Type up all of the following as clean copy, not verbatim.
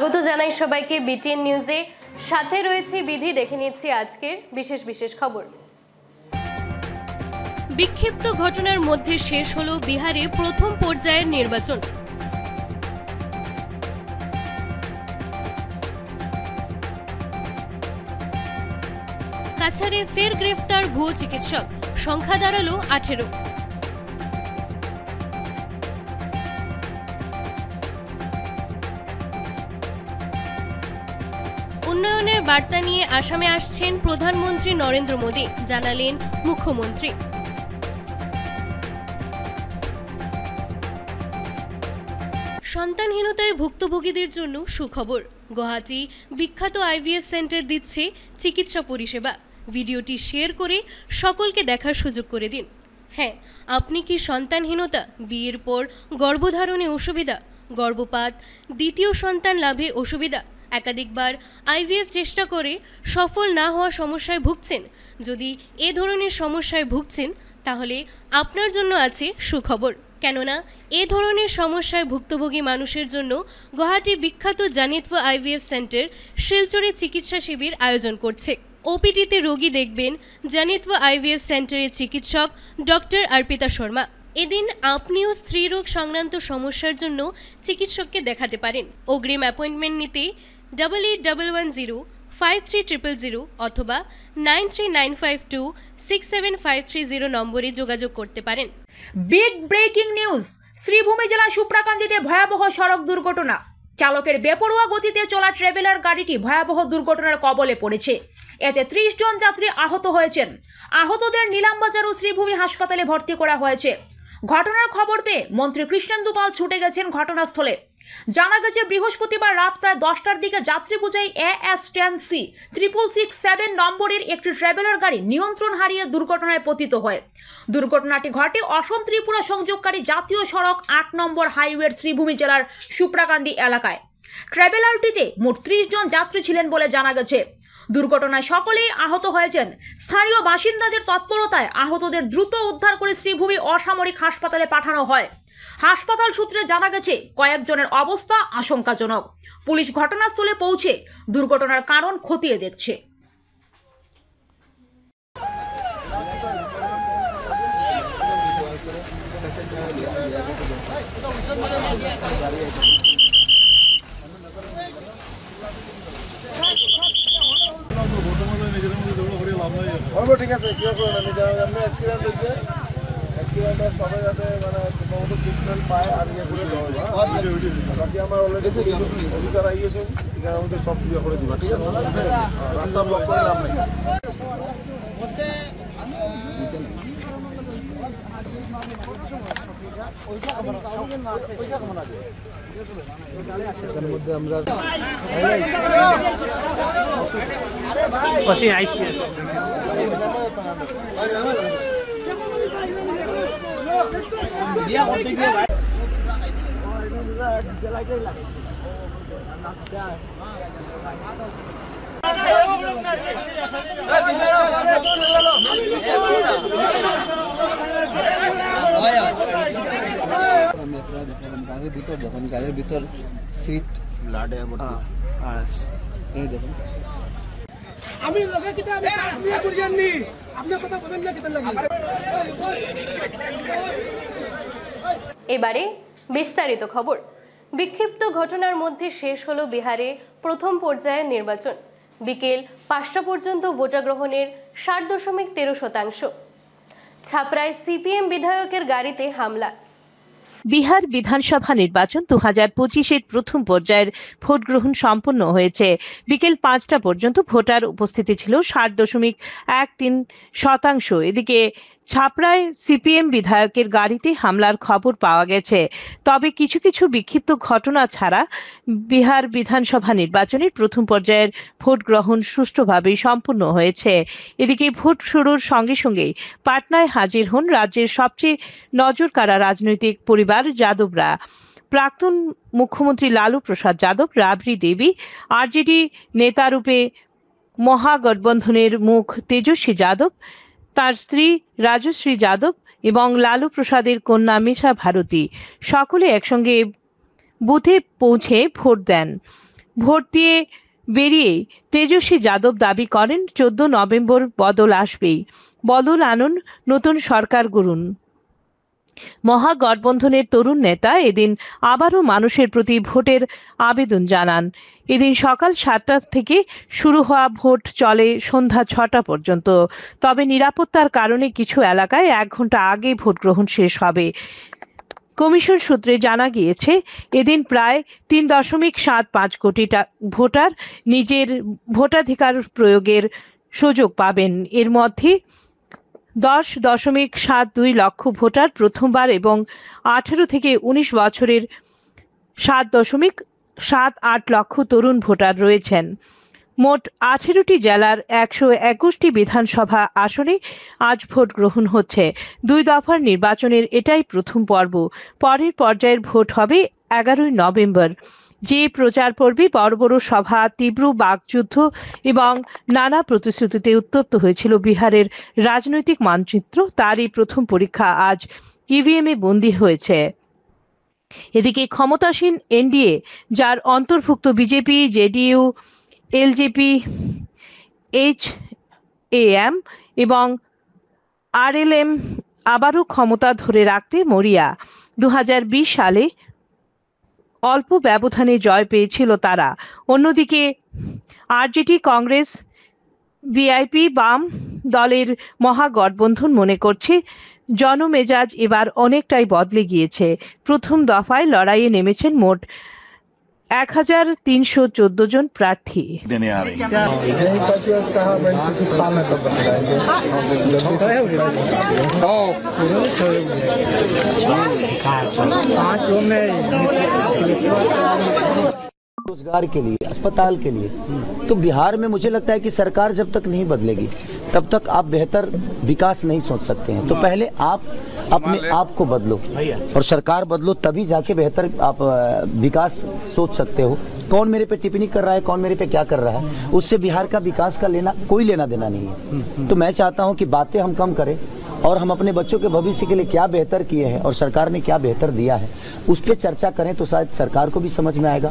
স্বাগত জানাই সবাইকে বিটিএন নিউজে। সাথে রয়েছে বিধি। দেখে নিচ্ছি আজকের বিশেষ খবর। বিক্ষিপ্ত ঘটনার মধ্যে শেষ হলো বিহারে প্রথম পর্যায়ের নির্বাচন। কাছাড়ে ফের গ্রেফতার ভুয়ো চিকিৎসক, সংখ্যা দাঁড়ালো 18। উন্নয়নের বার্তা নিয়ে আসামে আসছেন প্রধানমন্ত্রী নরেন্দ্র মোদী, জানালেন মুখ্যমন্ত্রী। সন্তানহীনতায় ভুক্তভোগীদের জন্য সুখবর। গুয়াহাটি বিখ্যাত আইভিএফ সেন্টার দিচ্ছে চিকিৎসা পরিষেবা। ভিডিওটি শেয়ার করে সকলকে দেখার সুযোগ করে দিন। হ্যাঁ, আপনি কি সন্তানহীনতা, বিয়ের পর গর্ভধারণে অসুবিধা, গর্ভপাত, দ্বিতীয় সন্তান লাভে অসুবিধা, একাধিকবার আইভিএফ চেষ্টা করে সফল না হওয়া সমস্যায় ভুগছেন? যদি এ ধরনের সমস্যায় ভুগছেন তাহলে আপনার জন্য আছে সুখবর। কেননা এ ধরনের সমস্যায় ভুক্তভোগী মানুষের জন্য গুয়াহাটি বিখ্যাত জানিতভ আইভিএফ সেন্টার শিলচরে চিকিৎসা শিবির আয়োজন করছে। ওপিডিতে রোগী দেখবেন জানিতভ আইভিএফ সেন্টারের চিকিৎসক ডক্টর অর্পিতা শর্মা। এদিন আপনিও স্ত্রীরোগ সংক্রান্ত সমস্যার জন্য চিকিৎসককে দেখাতে পারেন। অগ্রিম অ্যাপয়েন্টমেন্ট নিতে 8810530000 অথবা 9395267530 নম্বরে যোগাযোগ করতে পারেন। Big breaking news! শ্রীভূমি জেলা সুপ্রাকান্দিতে ভয়াবহ সড়ক দুর্ঘটনা। চালকের বেপরোয়া গতিতে চলা ট্রাভেলার গাড়িটি ভয়াবহ দুর্ঘটনার কবলে পড়েছে। এতে 30 জন যাত্রী আহত হয়েছেন। আহতদের নিলামবাজার ও শ্রীভূমি হাসপাতালে ভর্তি করা হয়েছে। ঘটনার খবর পেয়ে মন্ত্রী কৃষ্ণেন্দু পাল ছুটে গেছেন ঘটনাস্থলে। জানা গেছে, বৃহস্পতিবার রাত প্রায় 10টার দিকে যাত্রী বোঝাই AS10C 6667 নম্বরের একটি ট্রাভেলার গাড়ি নিয়ন্ত্রণ হারিয়ে দুর্ঘটনায় পতিত হয়। দুর্ঘটনাটি ঘটে অসম ত্রিপুরা সংযোগকারী জাতীয় সড়ক 8 নম্বর হাইওয়ের শ্রীভূমি জেলার সুপ্রাকান্দি এলাকায়। ট্রাভেলারটিতে মোট 30 জন যাত্রী ছিলেন বলে জানা গেছে। দুর্ঘটনায় সকলেই আহত হয়েছেন। স্থানীয় বাসিন্দাদের তৎপরতায় আহতদের দ্রুত উদ্ধার করে শ্রীভূমি অসামরিক হাসপাতালে পাঠানো হয়। হাসপাতাল সূত্রে জানা গেছে, কয়েকজনের অবস্থা আশঙ্কাজনক। পুলিশ ঘটনাস্থলে পৌঁছে দুর্ঘটনার কারণ খতিয়ে দেখছে। ঠিক আছে, কি অ্যাক্সিডেন্ট হয়েছে, অ্যাক্সিডেন্টের সবাই যাতে মানে মোটামুটি ট্রিটমেন্ট পায় আর ইয়ে করে দেওয়া। বাকি আমার অলরেডি অফিসার আইয়েছেন, এখানে আমাদের সব ইয়ে করে দিবা। ঠিক আছে, রাস্তা ব্লক করে লাভ নেই। এর মধ্যে আমরা আইসি গাড়ির ভিতর দেখুন, গাড়ির ভিতর সিট ব্লাডে এই দেখুন। আমি লগে কিটা আমি কাশ্মীর করিয়ানি আপনি কথা বলেন না কিটা লাগে। এবারে বিস্তারিত খবর। বিক্ষিপ্ত ঘটনার মধ্যে শেষ হলো বিহারে প্রথম পর্যায়ের নির্বাচন। বিকেল 5টা পর্যন্ত ভোট গ্রহণের 60.13%। ছাপড়ায় সিপিএম বিধায়কের গাড়িতে হামলা। বিহার বিধানসভা নির্বাচন 2025-এর প্রথম পর্যায়ের ভোট গ্রহণ সম্পন্ন হয়েছে। বিকেল 5টা পর্যন্ত ভোটার উপস্থিতি ছিল 60.13%। এদিকে ছাপড়ায় সিপিএম বিধায়কের গাড়িতে হামলার খবর পাওয়া গেছে। তবে কিছু বিক্ষিপ্ত ঘটনা ছাড়া বিহার বিধানসভা নির্বাচনের প্রথম পর্যায়ের ভোট গ্রহণ সুষ্ঠুভাবে সম্পন্ন হয়েছে। এদিকে ভোট শুরুর সঙ্গে সঙ্গেই পাটনায় হাজির হন রাজ্যের সবচেয়ে নজরকাড়া রাজনৈতিক পরিবার যাদবরা। প্রাক্তন মুখ্যমন্ত্রী লালু প্রসাদ যাদব, রাবড়ি দেবী, আরজেডি নেতারূপে মহাগঠবন্ধনের মুখ তেজস্বী যাদব, তার স্ত্রী রাজশ্রী যাদব এবং লালু প্রসাদের কন্যা মিশা ভারতী সকলে একসঙ্গে বুথে পৌঁছে ভোট দেন। ভোট দিয়ে বেরিয়ে তেজস্বী যাদব দাবি করেন 14 নভেম্বর বদল আসবেই, বদল আনুন, নতুন সরকার গড়ুন। মহাগঠবন্ধনের তরুণ নেতা এদিন আবারও মানুষের প্রতি ভোটের আবেদন জানান। এদিন সকাল 7টা থেকে শুরু হওয়া ভোট চলে সন্ধ্যা 6টা পর্যন্ত। তবে নিরাপত্তার কারণে কিছু এলাকায় 1 ঘন্টা আগে ভোট গ্রহণ শেষ হবে। কমিশন সূত্রে জানা গিয়েছে এদিন প্রায় 3.75 কোটি ভোটার নিজের ভোটাধিকার প্রয়োগের সুযোগ পাবেন। এর মধ্যে 10.72 লক্ষ ভোটার প্রথমবার এবং 18 থেকে 19 বছরের 7.78 লক্ষ তরুণ ভোটার রয়েছেন। মোট 18টি জেলার 121টি বিধানসভা আসনে আজ ভোট গ্রহণ হচ্ছে। 2 দফার নির্বাচনের এটাই প্রথম পর্ব। পরের পর্যায়ের ভোট হবে 11 নভেম্বর। যে প্রচার পর্বে বড় বড় সভা, তীব্র বাকযুদ্ধ এবং নানা প্রতিশ্রুতিতে উত্তপ্ত হয়েছিল বিহারের রাজনৈতিক মানচিত্র, তারই প্রথম পরীক্ষা আজ ইভিএমে বন্দী হয়েছে। এদিকে ক্ষমতাসীন এনডিএ, যার অন্তর্ভুক্ত বিজেপি, জেডিইউ, এলজেপি, এইচএএম এবং আরএলএম আবারও ক্ষমতা ধরে রাখতে মরিয়া। 2020 সালে অল্প ব্যবধানে জয় পেয়েছিল তারা। অন্যদিকে আরজেডি, কংগ্রেস, ভিআইপি বাম দলের মহাগঠবন্ধন মনে করছে জনমেজাজ এবার অনেকটাই বদলে গিয়েছে। প্রথম দফায় লড়াইয়ে নেমেছেন মোট 1314 জন প্রার্থী। देने आ रही है। रोजगार के लिए, अस्पताल के लिए, तो बिहार में मुझे लगता है कि सरकार जब तक नहीं बदलेगी तब तक आप बेहतर विकास नहीं सोच सकते हैं। तो पहले आप अपने आप को बदलो और सरकार बदलो, तभी जाके बेहतर आप विकास सोच सकते हो। कौन मेरे पे टिप्पणी कर रहा है, कौन मेरे पे क्या कर रहा है, उससे बिहार का विकास का कोई लेना देना नहीं है। तो मैं चाहता हूं कि बातें हम कम करें और हम अपने बच्चों के भविष्य के लिए क्या बेहतर किए हैं और सरकार ने क्या बेहतर दिया है उस पर चर्चा करें, तो शायद सरकार को भी समझ में आएगा।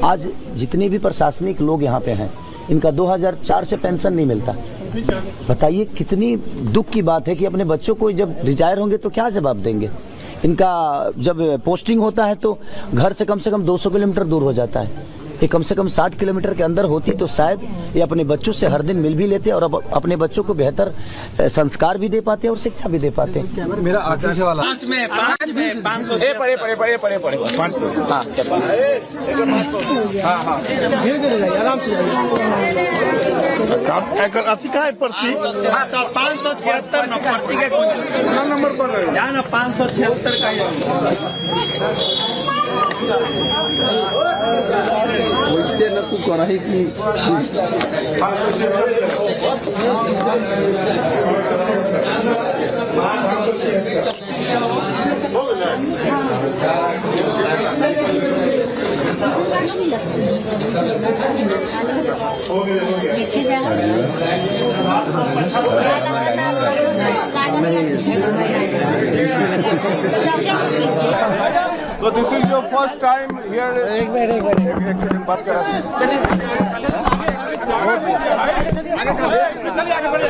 आज जितने भी प्रशासनिक लोग यहाँ पे हैं, इनका 2004 से पेंशन नहीं मिलता। बताइए कितनी दुख की बात है कि अपने बच्चों को जब रिटायर होंगे तो क्या जवाब देंगे। इनका जब पोस्टिंग होता है तो घर से कम 200 किलोमीटर दूर हो जाता है। ये कम से कम 60 किलोमीटर के अंदर होती तो शायद ये अपने बच्चों से हर दिन मिल भी लेते और अब अपने बच्चों को बेहतर संस्कार भी दे पाते और शिक्षा भी दे पाते। मेरा आखिरी सवाल है। 576 पर्ची के नंबर पर 576 का वैसे न तू कढ़ाई की So this is your first time here. एक मिनट बात कर रहा था। चलिए आगे बढ़िए।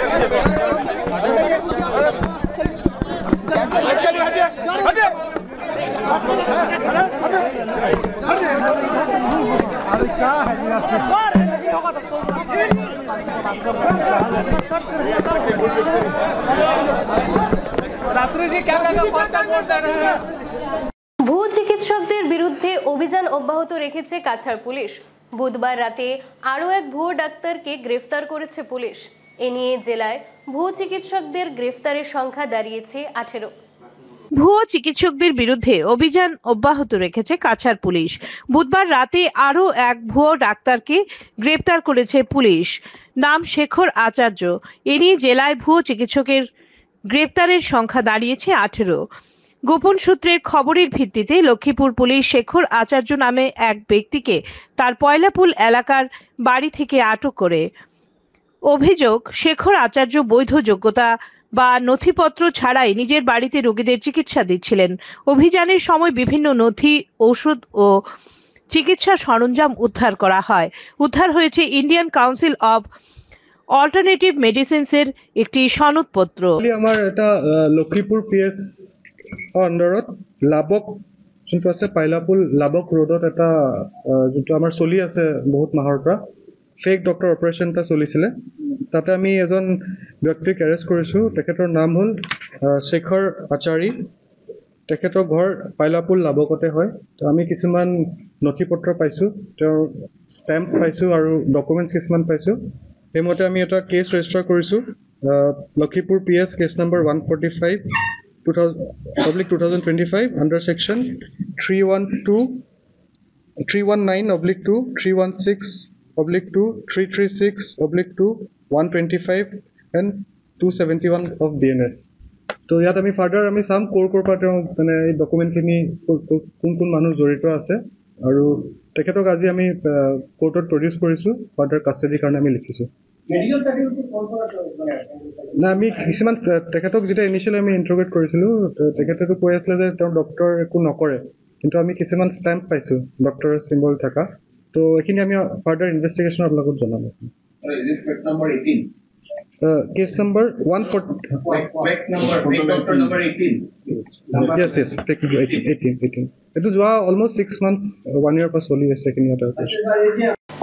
ভুয়ো চিকিৎসকদের বিরুদ্ধে অভিযান অব্যাহত রেখেছে কাছাড় পুলিশ। বুধবার রাতে আরও এক ভুয়ো ডাক্তারকে গ্রেফতার করেছে পুলিশ। এ নিয়ে জেলায় ভুয়ো চিকিৎসকদের গ্রেফতারের সংখ্যা দাঁড়িয়েছে 18। ভুয়ো চিকিৎসকদের বিরুদ্ধে অভিযান অব্যাহত রেখেছে কাছাড় পুলিশ। বুধবার রাতে আরও এক ভুয়ো ডাক্তারকে গ্রেফতার করেছে পুলিশ। নাম শেখর আচার্য। এ নিয়ে জেলায় ভুয়ো চিকিৎসকের গ্রেফতারের সংখ্যা দাঁড়িয়েছে 18। গোপন সূত্রের খবরের ভিত্তিতে লক্ষ্মীপুর পুলিশ শেখর আচার্য নামে এক ব্যক্তিকে তার পয়লাপুল এলাকার বাড়ি থেকে আটক করে। অভিযোগ, শেখর আচার্য বৈধ যোগ্যতা বা নথিপত্র ছাড়াই নিজের বাড়িতে রোগীদের চিকিৎসা দিচ্ছিলেন। অভিযানের সময় বিভিন্ন নথি, ওষুধ ও চিকিৎসা সরঞ্জাম উদ্ধার করা হয়। উদ্ধার হয়েছে ইন্ডিয়ান কাউন্সিল অব অল্টারনেটিভ মেডিসিনসের একটি সনদপত্র। আমাৰ এটা লক্ষীপুৰ পিএছ আণ্ডাৰত লাবক যোনটো আছে পাইলাপুল লাবক ৰোডত এটা যোনটো আমাৰ চলি আছে বহুত মাহৰ পৰা ফেক ডক্টৰ অপাৰেশ্যন এটা চলিছিলে। তাতে আমি এজন ব্যক্তিক এৰেষ্ট কৰিছোঁ। তেখেতৰ নাম হ'ল শেখৰ আচাৰী। তেখেতৰ ঘৰ পাইলাপুল লাবকতে হয়। তো আমি কিছুমান নথি পত্ৰ পাইছোঁ, তেওঁৰ ষ্টেম্প পাইছোঁ আৰু ডকুমেণ্টছ কিছুমান পাইছোঁ। সেইমতে আমি এটা কেছ ৰেজিষ্টাৰ কৰিছোঁ। Lakhipur PS case number 145/2025 under section 319/2, 316/2, 336/2, 125 and 271 of BNS। তো ইয়াত আমি ফাৰ্ডাৰ আমি চাম ক'ৰ পৰা তেওঁ মানে এই ডকুমেণ্টখিনি কোন মানুহ জড়িত আছে আৰু তেখেতক আজি আমি কোৰ্টত প্ৰডিউচ কৰিছোঁ। ফাৰ্ডাৰ কাষ্টাডিৰ কাৰণে আমি লিখিছোঁ। না আমি কিছুমান তেখেতক যেতিয়া ইনিচিয়েলি আমি ইণ্টাৰগ্ৰেট কৰিছিলোঁ তেখেতেতো কৈ আছিলে যে তেওঁ ডক্টৰ একো নকৰে, কিন্তু আমি কিছুমান ষ্টেম্প পাইছোঁ ডক্টৰৰ চিম্বল থকা। তো এইখিনি আমি ফাৰ্ডাৰ ইনভেষ্টিগেশ্যন আপোনালোকক জনাম। Case number 18। এইটো যোৱা অলমষ্ট 6 months 1 year পৰা চলি আছে এইখিনি এটা।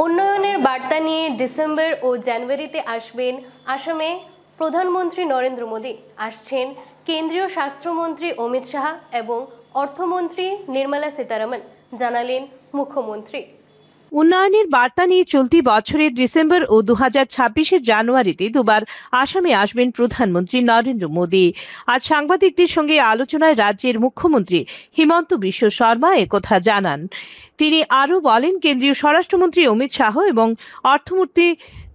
উন্নয়নের বার্তা নিয়ে ডিসেম্বর ও জানুয়ারিতে আসবেন আসামে প্রধানমন্ত্রী নরেন্দ্র মোদী। আসছেন কেন্দ্রীয় স্বাস্থ্যমন্ত্রী অমিত শাহ এবং অর্থমন্ত্রী নির্মলা সীতারামন, জানালেন মুখ্যমন্ত্রী। উন্নয়নের বার্তা নিয়ে চলতি বছরের ডিসেম্বর ও 2026-এর জানুয়ারিতে দুবার আসামে আসবেন প্রধানমন্ত্রী নরেন্দ্র মোদী। আজ সাংবাদিকদের সঙ্গে আলোচনায় রাজ্যের মুখ্যমন্ত্রী হিমন্ত বিশ্ব শর্মা একথা জানান। তিনি আরও বলেন, কেন্দ্রীয় স্বরাষ্ট্রমন্ত্রী অমিত শাহ এবং অর্থমন্ত্রী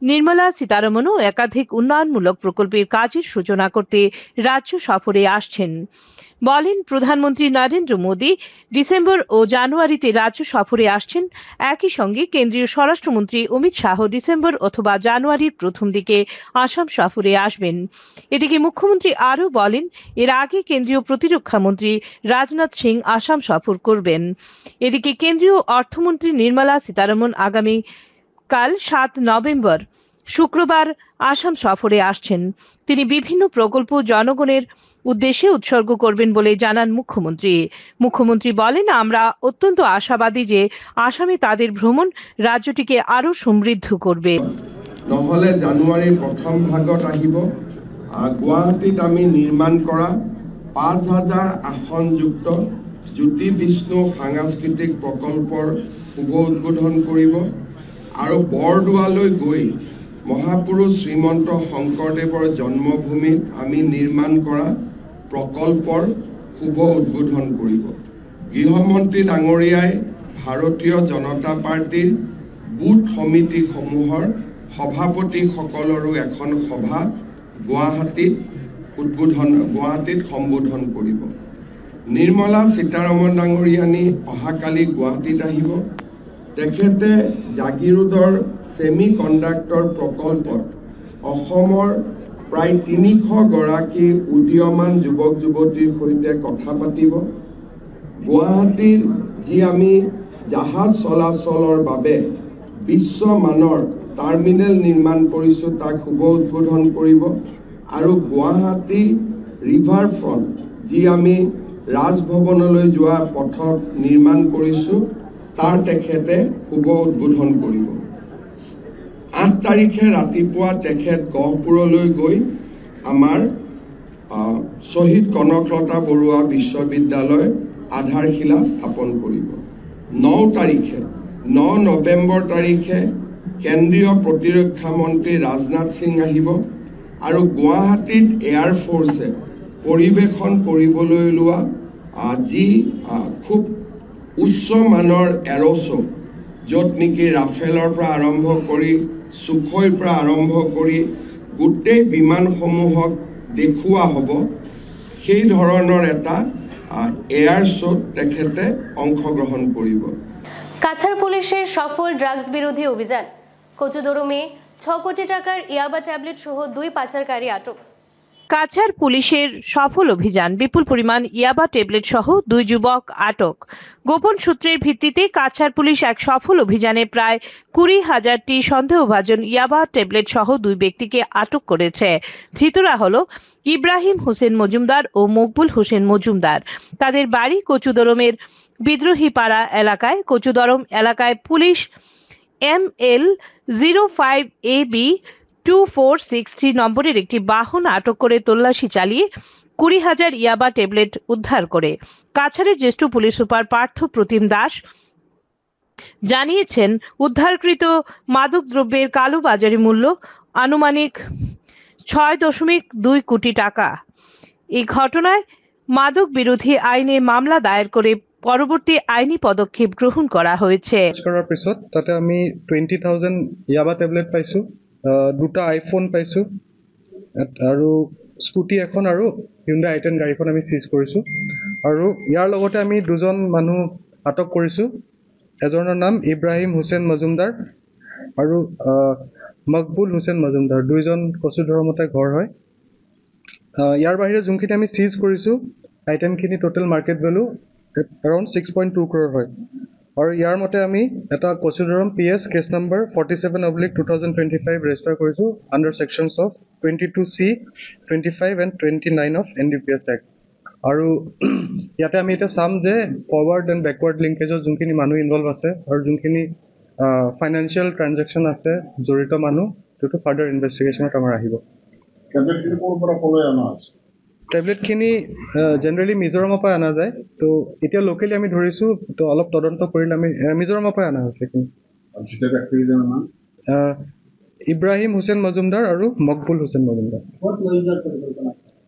নির্মলা সীতারামনও একাধিক উন্নয়নমূলক প্রকল্পের কাজের সূচনা করতে রাজ্য সফরে আসছেন। বলেন, প্রধানমন্ত্রী নরেন্দ্র মোদী ডিসেম্বর ও জানুয়ারিতে রাজ্য সফরে আসছেন। একই সঙ্গে কেন্দ্রীয় স্বরাষ্ট্রমন্ত্রী অমিত শাহ ডিসেম্বর অথবা জানুয়ারির প্রথম দিকে আসাম সফরে আসবেন। এদিকে মুখ্যমন্ত্রী আরও বলেন, এর আগে কেন্দ্রীয় প্রতিরক্ষা মন্ত্রী রাজনাথ সিং আসাম সফর করবেন। এদিকে কেন্দ্রীয় অর্থমন্ত্রী নির্মলা সীতারামন আগামী কাল 7 নভেম্বর শুক্রবার আসাম সফরে আসছেন। তিনি বিভিন্ন প্রকল্প জনগণের উদ্দেশ্যে উৎসর্গ করবেন বলে জানান মুখ্যমন্ত্রী বলেন, আমরা অত্যন্ত আশাবাদী যে আসামে তাদের ভ্রমণ রাজ্যটিকে আরো সমৃদ্ধ করবে। নহলে জানুৱাৰীৰ প্ৰথম ভাগত আহিব। গুৱাহাটীত আমি নিৰ্মাণ কৰা 5000 আসনযুক্ত জ্যোতি বিষ্ণু সাংস্কৃতিক প্ৰকল্পৰ শুভ উদ্বোধন কৰিব আৰু বৰদোৱালৈ গৈ মহাপুৰুষ শ্ৰীমন্ত শংকৰদেৱৰ জন্মভূমিত আমি নিৰ্মাণ কৰা প্ৰকল্পৰ শুভ উদ্বোধন কৰিব। গৃহমন্ত্ৰী ডাঙৰীয়াই ভাৰতীয় জনতা পাৰ্টিৰ বুথ সমিতিসমূহৰ সভাপতিসকলৰো এখন সভা গুৱাহাটীত সম্বোধন কৰিব। নিৰ্মলা সীতাৰামন ডাঙৰীয়ানী অহাকালি গুৱাহাটীত আহিব। তেখেতে জাগিৰোডৰ ছেমি কণ্ডাক্টৰ প্ৰকল্পত অসমৰ প্ৰায় 300 গৰাকী উদীয়মান যুৱক যুৱতীৰ সৈতে কথা পাতিব। গুৱাহাটীৰ যি আমি জাহাজ চলাচলৰ বাবে বিশ্বমানৰ টাৰ্মিনেল নিৰ্মাণ কৰিছোঁ তাক শুভ উদ্বোধন কৰিব আৰু গুৱাহাটী ৰিভাৰ ফ্ৰণ্ট যি আমি ৰাজভৱনলৈ যোৱা পথত নিৰ্মাণ কৰিছোঁ তাৰ তেখেতে শুভ উদ্বোধন কৰিব। 8 তাৰিখে ৰাতিপুৱা তেখেত গহপুৰলৈ গৈ আমাৰ শ্বহীদ কনকলতা বৰুৱা বিশ্ববিদ্যালয় আধাৰশিলা স্থাপন কৰিব। 9 নৱেম্বৰ তাৰিখে কেন্দ্ৰীয় প্ৰতিৰক্ষা মন্ত্ৰী ৰাজনাথ সিং আহিব আৰু গুৱাহাটীত এয়াৰফ'ৰ্ছে পৰিৱেশন কৰিবলৈ লোৱা যি খুব উচ্চ মানৰ এৰ'শ্ব য'ত নেকি ৰাফেলৰ পৰা আৰম্ভ কৰি সুখৈৰ পৰা আৰম্ভ কৰি গোটেই বিমানসমূহক দেখুওৱা হ'ব, সেই ধৰণৰ এটা এয়াৰ শ্ব'ত তেখেতে অংশগ্ৰহণ কৰিব। কাছাড় পুলিশের সফল ড্রাগস বিরোধী অভিযান। কচুদরমে 6 কোটি টাকার ইয়াবা ট্যাবলেট সহ 2 পাচারকারী আটক। কাছাড় পুলিশের সফল অভিযান, বিপুল পরিমাণ ইয়াবা ট্যাবলেট সহ 2 যুবক আটক। গোপন সূত্রের ভিত্তিতে কাছাড় পুলিশ এক সফল অভিযানে প্রায় 20,000টি সন্দেহভাজন ইয়াবা ট্যাবলেট সহ 2 ব্যক্তিকে আটক করেছে। ধৃতরা হলো ইব্রাহিম হোসেন মজুমদার ও মকবুল হোসেন মজুমদার। তাদের বাড়ি কচুদরমের বিদ্রোহীপাড়া এলাকায়। কচুদরম এলাকায় পুলিশ ML 05AB 2463 নম্বরের একটি বাহন আটক করে তল্লাশি চালিয়ে 20,000 ইয়াবা ট্যাবলেট উদ্ধার করে। কাছাড়ের জ্যেষ্ঠ পুলিশ সুপার পার্থ প্রতিম দাস জানিয়েছেন, উদ্ধারকৃত মাদক দ্রব্যের কালো বাজারি মূল্য আনুমানিক 6.2 কোটি টাকা। এই ঘটনায় মাদক বিরোধী আইনে মামলা দায়ের করে পরবর্তী আইনি পদক্ষেপ গ্রহণ করা হয়েছে। কৰাৰ পিছত তাতে আমি 20,000 ইয়াবা টেবলেট পাইছো, 2টা আইফোন পাইছো আৰু স্কুটি এখন আৰু Hyundai i10 গাড়ীখন আমি সিজ কৰিছো। আৰু ইয়াৰ লগতে আমি 2জন মানুহ আটক কৰিছো। এজনৰ নাম ইব্ৰাহিম হোসেন মজুমদাৰ আৰু মকবুল হোসেন মজুমদাৰ, 2জন কচুধৰমতে ঘৰ হয়। ইয়াৰ বাহিৰে যোনখিনি আমি সিজ কৰিছো আইটেমখিনি টোটেল মাৰ্কেট ভ্যালু around 6.2 crore হয়। আৰু ইয়াৰ মতে আমি এটা কচুদৰম PS কেছ নম্বৰ 47/2025 ৰেজিষ্টাৰ কৰিছো under সেকশনছ of 22C, 25 and 29 of NDPS Act। আৰু ইয়াতে আমি এটা চাম যে ফৰৱাৰ্ড এণ্ড বেকৱাৰ্ড লিংকেজৰ যোনখিনি মানুহ ইনভলভ আছে আৰু যোনখিনি ফাইনেন্সিয়েল ট্ৰানজেকশ্যন আছে জড়িত মানুহ, সেইটো ফাৰ্ডাৰ ইনভেষ্টিগেশ্যনত আমাৰ আহিব। টেবলেটখিনি জেনেৰেলি মিজোৰামৰ পৰা অনা যায়, তো এতিয়া লোকেলি আমি ধৰিছোঁ, তো অলপ তদন্ত কৰিলে আমি মিজোৰামৰ পৰা অনা হৈছে এইখিনি। ইব্ৰাহিম হোসেন মজুমদাৰ আৰু মকবুল হোসেন মজুমদাৰ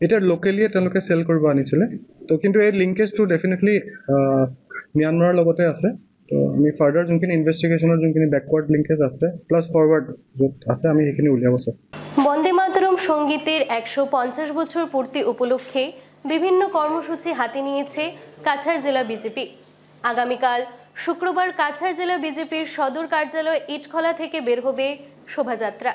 এতিয়া লোকেলিয়ে তেওঁলোকে চেল কৰিব আনিছিলে। তো কিন্তু এই লিংকেজটো ডেফিনেটলি ম্যানমাৰৰ লগতে আছে। তো আমি ফাৰ্ডাৰ যোনখিনি ইনভেষ্টিগেশ্যনৰ যোনখিনি বেকৱাৰ্ড লিংকেজ আছে প্লাছ ফৰৱাৰ্ড য'ত আছে আমি সেইখিনি উলিয়াব চাম। বন্দে মাতরম সঙ্গীতের 150 বছর পূর্তি উপলক্ষে বিভিন্ন কর্মসূচি হাতে নিয়েছে কাছাড় জেলা বিজেপি। আগামীকাল শুক্রবার কাছাড় জেলা বিজেপির সদর কার্যালয় ইটখলা থেকে বের হবে শোভাযাত্রা।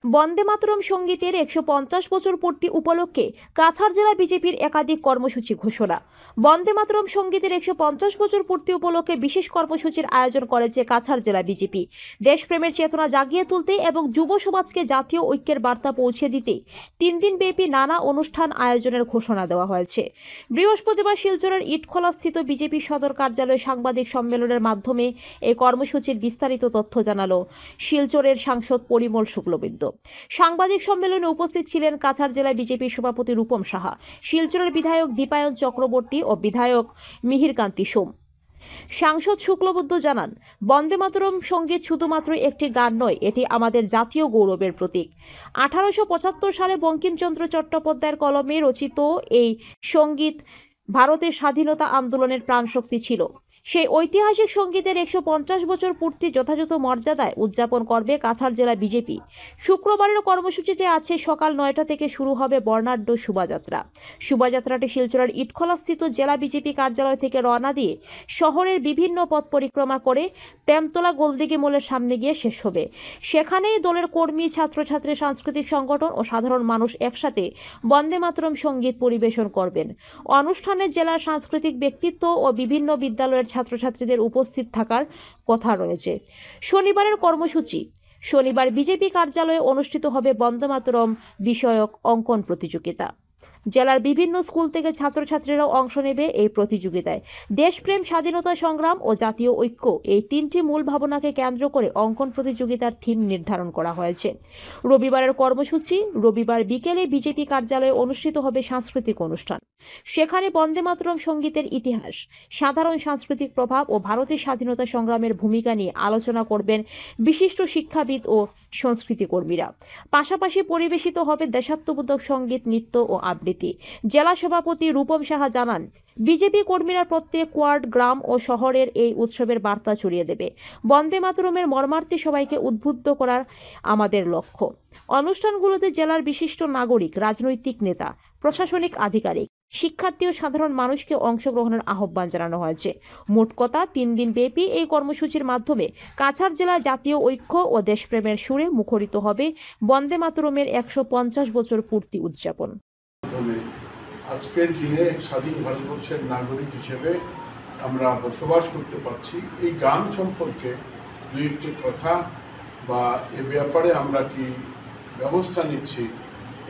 বন্দে মাতরম সঙ্গীতের 150 বছর পূর্তি উপলক্ষে কাছাড় জেলা বিজেপির একাধিক কর্মসূচি ঘোষণা। বন্দে মাতরম সঙ্গীতের 150 বছর পূর্তি উপলক্ষে বিশেষ কর্মসূচির আয়োজন করেছে কাছাড় জেলা বিজেপি। দেশপ্রেমের চেতনা জাগিয়ে তুলতে এবং যুব সমাজকে জাতীয় ঐক্যের বার্তা পৌঁছে দিতে 3 দিনব্যাপী নানা অনুষ্ঠান আয়োজনের ঘোষণা দেওয়া হয়েছে। বৃহস্পতিবার শিলচরের ইটখলাস্থিত বিজেপি সদর কার্যালয়ে সাংবাদিক সম্মেলনের মাধ্যমে এই কর্মসূচির বিস্তারিত তথ্য জানালো শিলচরের সাংসদ পরিমল শুক্লবৈদ্য। সাংবাদিক সম্মেলনে উপস্থিত ছিলেন কাছাড় জেলা বিজেপির সভাপতি রূপম সাহা, শিলচরের বিধায়ক দীপায়ন চক্রবর্তী ও বিধায়ক মিহিরকান্তি সোম। সাংসদ শুক্লবৈদ্য জানান, বন্দে মাতরম সঙ্গীত শুধুমাত্র একটি গান নয়, এটি আমাদের জাতীয় গৌরবের প্রতীক। 1875 সালে বঙ্কিমচন্দ্র চট্টোপাধ্যায়ের কলমে রচিত এই সঙ্গীত ভারতের স্বাধীনতা আন্দোলনের প্রাণশক্তি ছিল। সেই ঐতিহাসিক সঙ্গীতের 150 বছর পূর্তি যথাযথ মর্যাদায় উদযাপন করবে কাছাড় জেলা বিজেপি। শুক্রবারের কর্মসূচিতে আছে সকাল 9টা থেকে শুরু হবে বর্ণাঢ্য শোভাযাত্রা। শোভাযাত্রাটি শিলচরের ইটখলাস্থিত জেলা বিজেপি কার্যালয় থেকে রওনা দিয়ে শহরের বিভিন্ন পথ পরিক্রমা করে প্রেমতলা গোলদিঘি মোড়ের সামনে গিয়ে শেষ হবে। সেখানেই দলের কর্মী, ছাত্রছাত্রী, সাংস্কৃতিক সংগঠন ও সাধারণ মানুষ একসাথে বন্দে মাতরম সঙ্গীত পরিবেশন করবেন। অনুষ্ঠানে জেলার সাংস্কৃতিক ব্যক্তিত্ব ও বিভিন্ন বিদ্যালয়ের ছাত্রছাত্রীদের উপস্থিত থাকার কথা রয়েছে। শনিবারের কর্মসূচি, শনিবার বিজেপি কার্যালয়ে অনুষ্ঠিত হবে বন্দে মাতরম বিষয়ক অঙ্কন প্রতিযোগিতা। জেলার বিভিন্ন স্কুল থেকে ছাত্রছাত্রীরাও অংশ নেবে এই প্রতিযোগিতায়। দেশপ্রেম, স্বাধীনতা সংগ্রাম ও জাতীয় ঐক্য, এই 3টি মূল ভাবনাকে কেন্দ্র করে অঙ্কন প্রতিযোগিতার থিম নির্ধারণ করা হয়েছে। রবিবারের কর্মসূচি, রবিবার বিকেলে বিজেপি কার্যালয়ে অনুষ্ঠিত হবে সাংস্কৃতিক অনুষ্ঠান। সেখানে বন্দে মাতরম সঙ্গীতের ইতিহাস, সাধারণ সাংস্কৃতিক প্রভাব ও ভারতের স্বাধীনতা সংগ্রামের ভূমিকা নিয়ে আলোচনা করবেন বিশিষ্ট শিক্ষাবিদ ও সংস্কৃতি কর্মীরা। পাশাপাশি পরিবেশিত হবে দেশাত্মবোধক সঙ্গীত, নৃত্য ও আবৃত্তি। জেলা সভাপতি রূপম সাহা জানান, বিজেপি কর্মীরা প্রত্যেক ওয়ার্ড, গ্রাম ও শহরের এই উৎসবের বার্তা ছড়িয়ে দেবে। বন্দে মাতরমের মর্মার্থী সবাইকে উদ্বুদ্ধ করার আমাদের লক্ষ্য। অনুষ্ঠানগুলোতে জেলার বিশিষ্ট নাগরিক, রাজনৈতিক নেতা, প্রশাসনিক আধিকারিক, শিক্ষার্থী ও সাধারণ মানুষকে অংশগ্রহণের আহ্বান জানানো হয়েছে। মোট কথা 3 দিন ব্যাপী এই কর্মসূচির মাধ্যমে কাছাড় জেলা জাতীয় ঐক্য ও দেশপ্রেমের সুরে মুখরিত হবে বন্দে মাতরমের 150 বছর পূর্তি উদযাপন। আজকের দিনে স্বাধীন ভারতবর্ষের নাগরিক হিসেবে আমরা বসবাস করতে পারছি। এই গান সম্পর্কে দুই একটি কথা বা এ ব্যাপারে আমরা কি ব্যবস্থা নিচ্ছি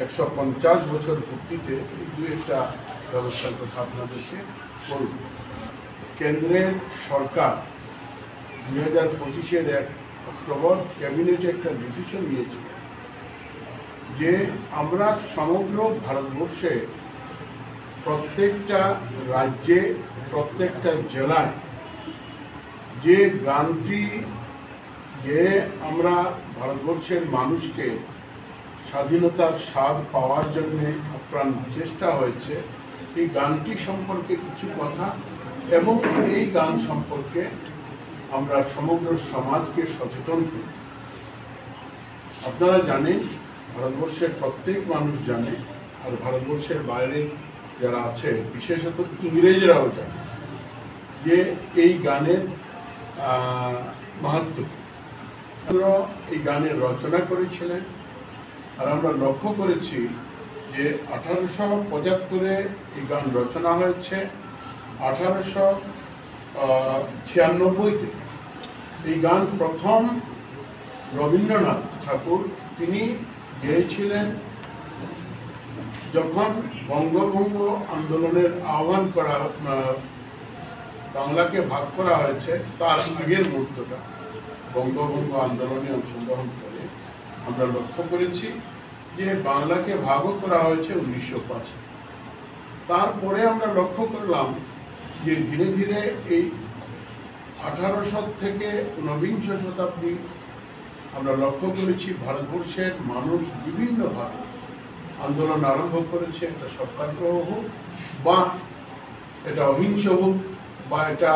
150 বছর পূর্তিতে এই দুই একটা ব্যবস্থার কথা আপনাদেরকে বলব। কেন্দ্রের সরকার 2025-এর 1 অক্টোবর ক্যাবিনেটে একটা ডিসিশন নিয়েছিল যে আমরা সমগ্র ভারতবর্ষে প্রত্যেকটা রাজ্যে প্রত্যেকটা জেলায় যে গানটি যে আমরা ভারতবর্ষের মানুষকে স্বাধীনতার স্বাদ পাওয়ার জন্যে আপ্রাণ চেষ্টা হয়েছে, এই গানটি সম্পর্কে কিছু কথা এবং এই গান সম্পর্কে আমরা সমগ্র সমাজকে সচেতন করি। আপনারা জানেন, ভারতবর্ষের প্রত্যেক মানুষ জানে, আর ভারতবর্ষের বাইরে যারা আছে বিশেষত ইংরেজরাও জানে যে এই গানের মাহাত্ম্য কী। এই গানের রচনা করেছিলেন আর আমরা লক্ষ্য করেছি যে 1875-এ এই গান রচনা হয়েছে, 1896-তে এই গান প্রথম রবীন্দ্রনাথ ঠাকুর তিনি গেয়েছিলেন যখন বঙ্গভঙ্গ আন্দোলনের আহ্বান করা, বাংলাকে ভাগ করা হয়েছে তার আগের মুহূর্তটা বঙ্গভঙ্গ আন্দোলনে অংশগ্রহণ করে আমরা লক্ষ্য করেছি যে বাংলাকে ভাগও করা হয়েছে 1905। তারপরে আমরা লক্ষ্য করলাম যে ধীরে ধীরে এই 1800 থেকে 19বিংশ শতাব্দী আমরা লক্ষ্য করেছি ভারতবর্ষের মানুষ বিভিন্নভাবে আন্দোলন আরম্ভ করেছে। এটা সত্যাগ্রহ হোক বা এটা অহিংস হোক বা এটা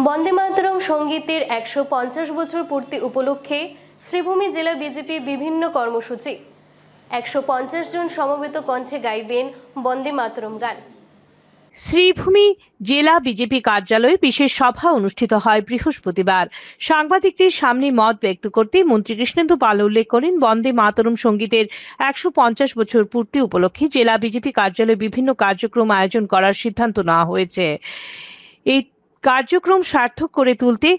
বন্দে মাতরম সঙ্গীতের 150 বছর পূর্তি উপলক্ষে শ্রীভূমি জেলা বিজেপি বিভিন্ন কর্মসূচি। 150 জন সমবেত কণ্ঠে গাইবেন বন্দে মাতরম গান। শ্রীভূমি জেলা বিজেপি কার্যালয়ে বিশেষ সভা অনুষ্ঠিত হয় বৃহস্পতিবার। সাংবাদিকদের সামনে মত ব্যক্ত করতে মন্ত্রী কৃষ্ণেন্দু পাল উল্লেখ করেন, বন্দে মাতরম সঙ্গীতের 150 বছর পূর্তি উপলক্ষে জেলা বিজেপি কার্যালয়ে বিভিন্ন কার্যক্রম আয়োজন করার সিদ্ধান্ত নেওয়া হয়েছে। এই কার্যক্রম সার্থক করে তুলতে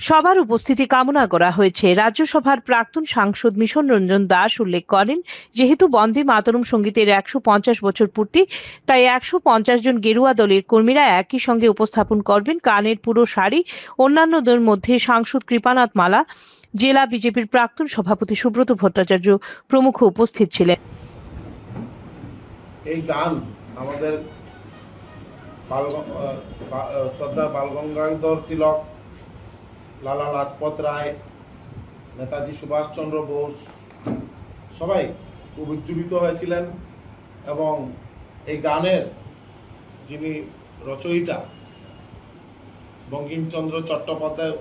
সবার উপস্থিতি কামনা করা হয়েছে। রাজ্যসভার প্রাক্তন সাংসদ মিশন রঞ্জন দাস উল্লেখ করেন, যেহেতু বন্দে মাতরম সঙ্গীতের 150 বছর পূর্তি, তাই 150 জন গেরুয়া দলের কর্মীরা একই সঙ্গে উপস্থাপন করবেন গানের পুরো সারি। অন্যান্যদের মধ্যে সাংসদ কৃপানাথ মালা, জেলা বিজেপির প্রাক্তন সভাপতি সুব্রত ভট্টাচার্য প্রমুখ উপস্থিত ছিলেন। এই গান আমাদের সর্দার বালগঙ্গাধর তিলক, লালা লাজপত রায়, নেতাজি সুভাষচন্দ্র বোস সবাই খুব উজ্জীবিত হয়েছিলেন এবং এই গানের যিনি রচয়িতা বঙ্কিমচন্দ্র চট্টোপাধ্যায়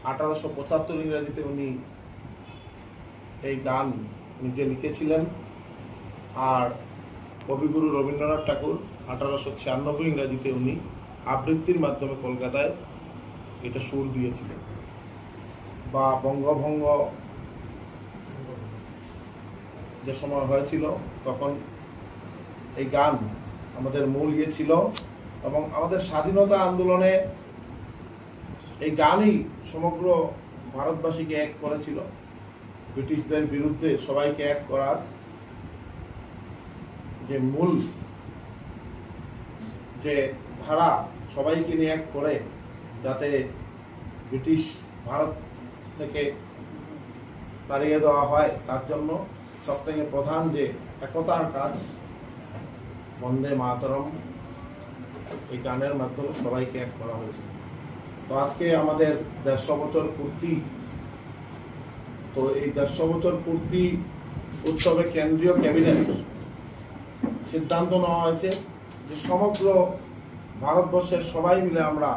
1875 ইংরেজিতে উনি এই গান নিজে লিখেছিলেন, আর কবিগুরু রবীন্দ্রনাথ ঠাকুর 1896 ইংরেজিতে উনি আবৃত্তির মাধ্যমে কলকাতায় এটা সুর দিয়েছিলেন। বা বঙ্গভঙ্গ যে সময় হয়েছিল তখন এই গান আমাদের মূল ইয়ে ছিল এবং আমাদের স্বাধীনতা আন্দোলনে এই গানই সমগ্র ভারতবাসীকে এক করেছিল। ব্রিটিশদের বিরুদ্ধে সবাইকে এক করার যে মূল যে ধারা, সবাইকে নিয়ে এক করে যাতে ব্রিটিশ ভারত থেকে তাড়িয়ে দেওয়া হয়, তার জন্য সবথেকে প্রধান যে একতার কাজ বন্দে মাতরম এই গানের মাধ্যমে সবাইকে এক করা হয়েছে। তো আজকে আমাদের 150 বছর পূর্তি, তো এই 150 বছর পূর্তি উৎসবে কেন্দ্রীয় ক্যাবিনেট সিদ্ধান্ত নেওয়া হয়েছে যে সমগ্র ভারতবর্ষের সবাই মিলে আমরা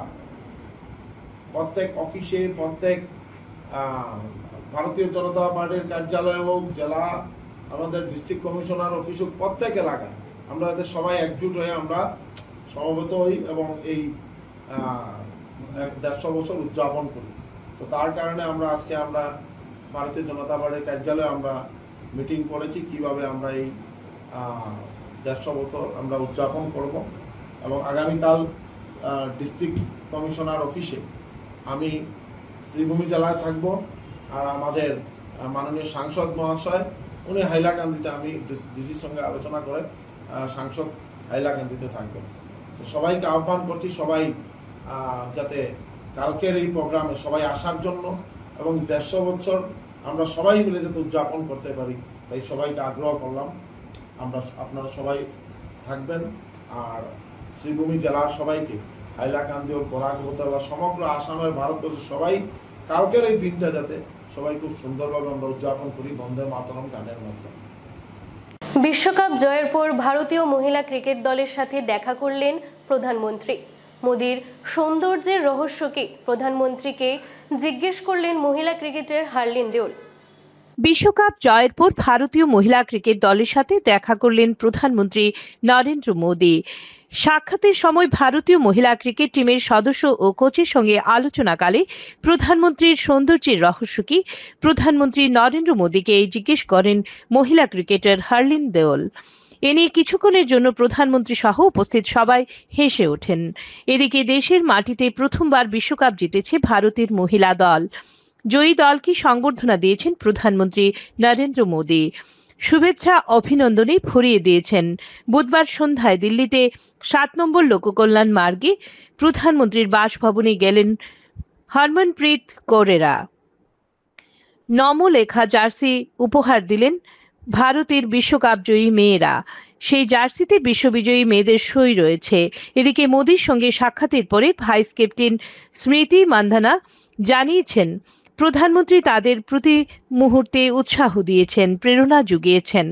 প্রত্যেক অফিসে, প্রত্যেক ভারতীয় জনতা পার্টির কার্যালয় হোক, জেলা আমাদের ডিস্ট্রিক্ট কমিশনার অফিস হোক, প্রত্যেক এলাকায় আমরা যাতে সবাই একজুট হয়ে আমরা সমবেত হই এবং এই 150 বছর উদযাপন করি। তো তার কারণে আজকে আমরা ভারতীয় জনতা পার্টির কার্যালয়ে আমরা মিটিং করেছি কিভাবে আমরা এই 150 বছর আমরা উদযাপন করব। এবং আগামীকাল ডিস্ট্রিক্ট কমিশনার অফিসে আমি শ্রীভূমি জেলায় থাকব, আর আমাদের মাননীয় সাংসদ মহাশয় উনি হাইলাকান্দিতে, আমি ডিসির সঙ্গে আলোচনা করে সাংসদ হাইলাকান্দিতে থাকবেন। তো সবাইকে আহ্বান করছি সবাই যাতে কালকের এই প্রোগ্রামে সবাই আসার জন্য এবং 150 বছর আমরা সবাই মিলে যাতে উদযাপন করতে পারি তাই সবাইকে আগ্রহ করলাম। আপনারা সবাই থাকবেন, আর শ্রীভূমি জেলার সবাইকে হাইলাকান্দি ও বরাকবতা বা সমগ্র আসামের ভারতবর্ষের সবাই কালকের এই দিনটা যাতে সবাই খুব সুন্দরভাবে আমরা উদযাপন করি বন্দে মাতরম গানের মাধ্যমে। বিশ্বকাপ জয়ের পর ভারতীয় মহিলা ক্রিকেট দলের সাথে দেখা করলেন প্রধানমন্ত্রী। মোদির সৌন্দর্যের রহস্য কি, প্রধানমন্ত্রীকে জিজ্ঞেস করলেন মহিলা ক্রিকেটার হারলিন দেওল। বিশ্বকাপ জয়ের পর ভারতীয় মহিলা ক্রিকেট দলের সাথে দেখা করলেন প্রধানমন্ত্রী নরেন্দ্র মোদী। সাক্ষাতের সময় ভারতীয় মহিলা ক্রিকেট টিমের সদস্য ও কোচের সঙ্গে আলোচনাকালে প্রধানমন্ত্রীর সৌন্দর্যের রহস্য কি, প্রধানমন্ত্রী নরেন্দ্র মোদীকে জিজ্ঞেস করেন মহিলা ক্রিকেটার হারলিন দেওল। এ নিয়ে কিছুক্ষণের জন্য প্রধানমন্ত্রী সহ উপস্থিত সবাই হেসে ওঠেন। এদিকে দেশের মাটিতে প্রথমবার বিশ্বকাপ জিতেছে ভারতের মহিলা দল। জয়ী দলকে সংবর্ধনা দিয়েছেন প্রধানমন্ত্রী নরেন্দ্র মোদী। শুভেচ্ছা অভিনন্দনে ভরিয়ে দিয়েছেন। বুধবার সন্ধ্যায় দিল্লিতে 7 নম্বর লোককল্যাণ মার্গে প্রধানমন্ত্রীর বাসভবনে গেলেন হরমনপ্রীত কৌরেরা। নমো লেখা জার্সি উপহার দিলেন ভারতের বিশ্বকাপ জয়ী মেয়েরা। সেই জার্সিতে বিশ্ববিজয়ী মেয়েদের সই রয়েছে। এদিকে মোদীর সঙ্গে সাক্ষাতের পরে ভাইস ক্যাপ্টেন স্মৃতি মান্ধানা জানিয়েছেন প্রধানমন্ত্রী তাদের প্রতি মুহূর্তে উৎসাহ দিয়েছেন, প্রেরণা জুগিয়েছেন।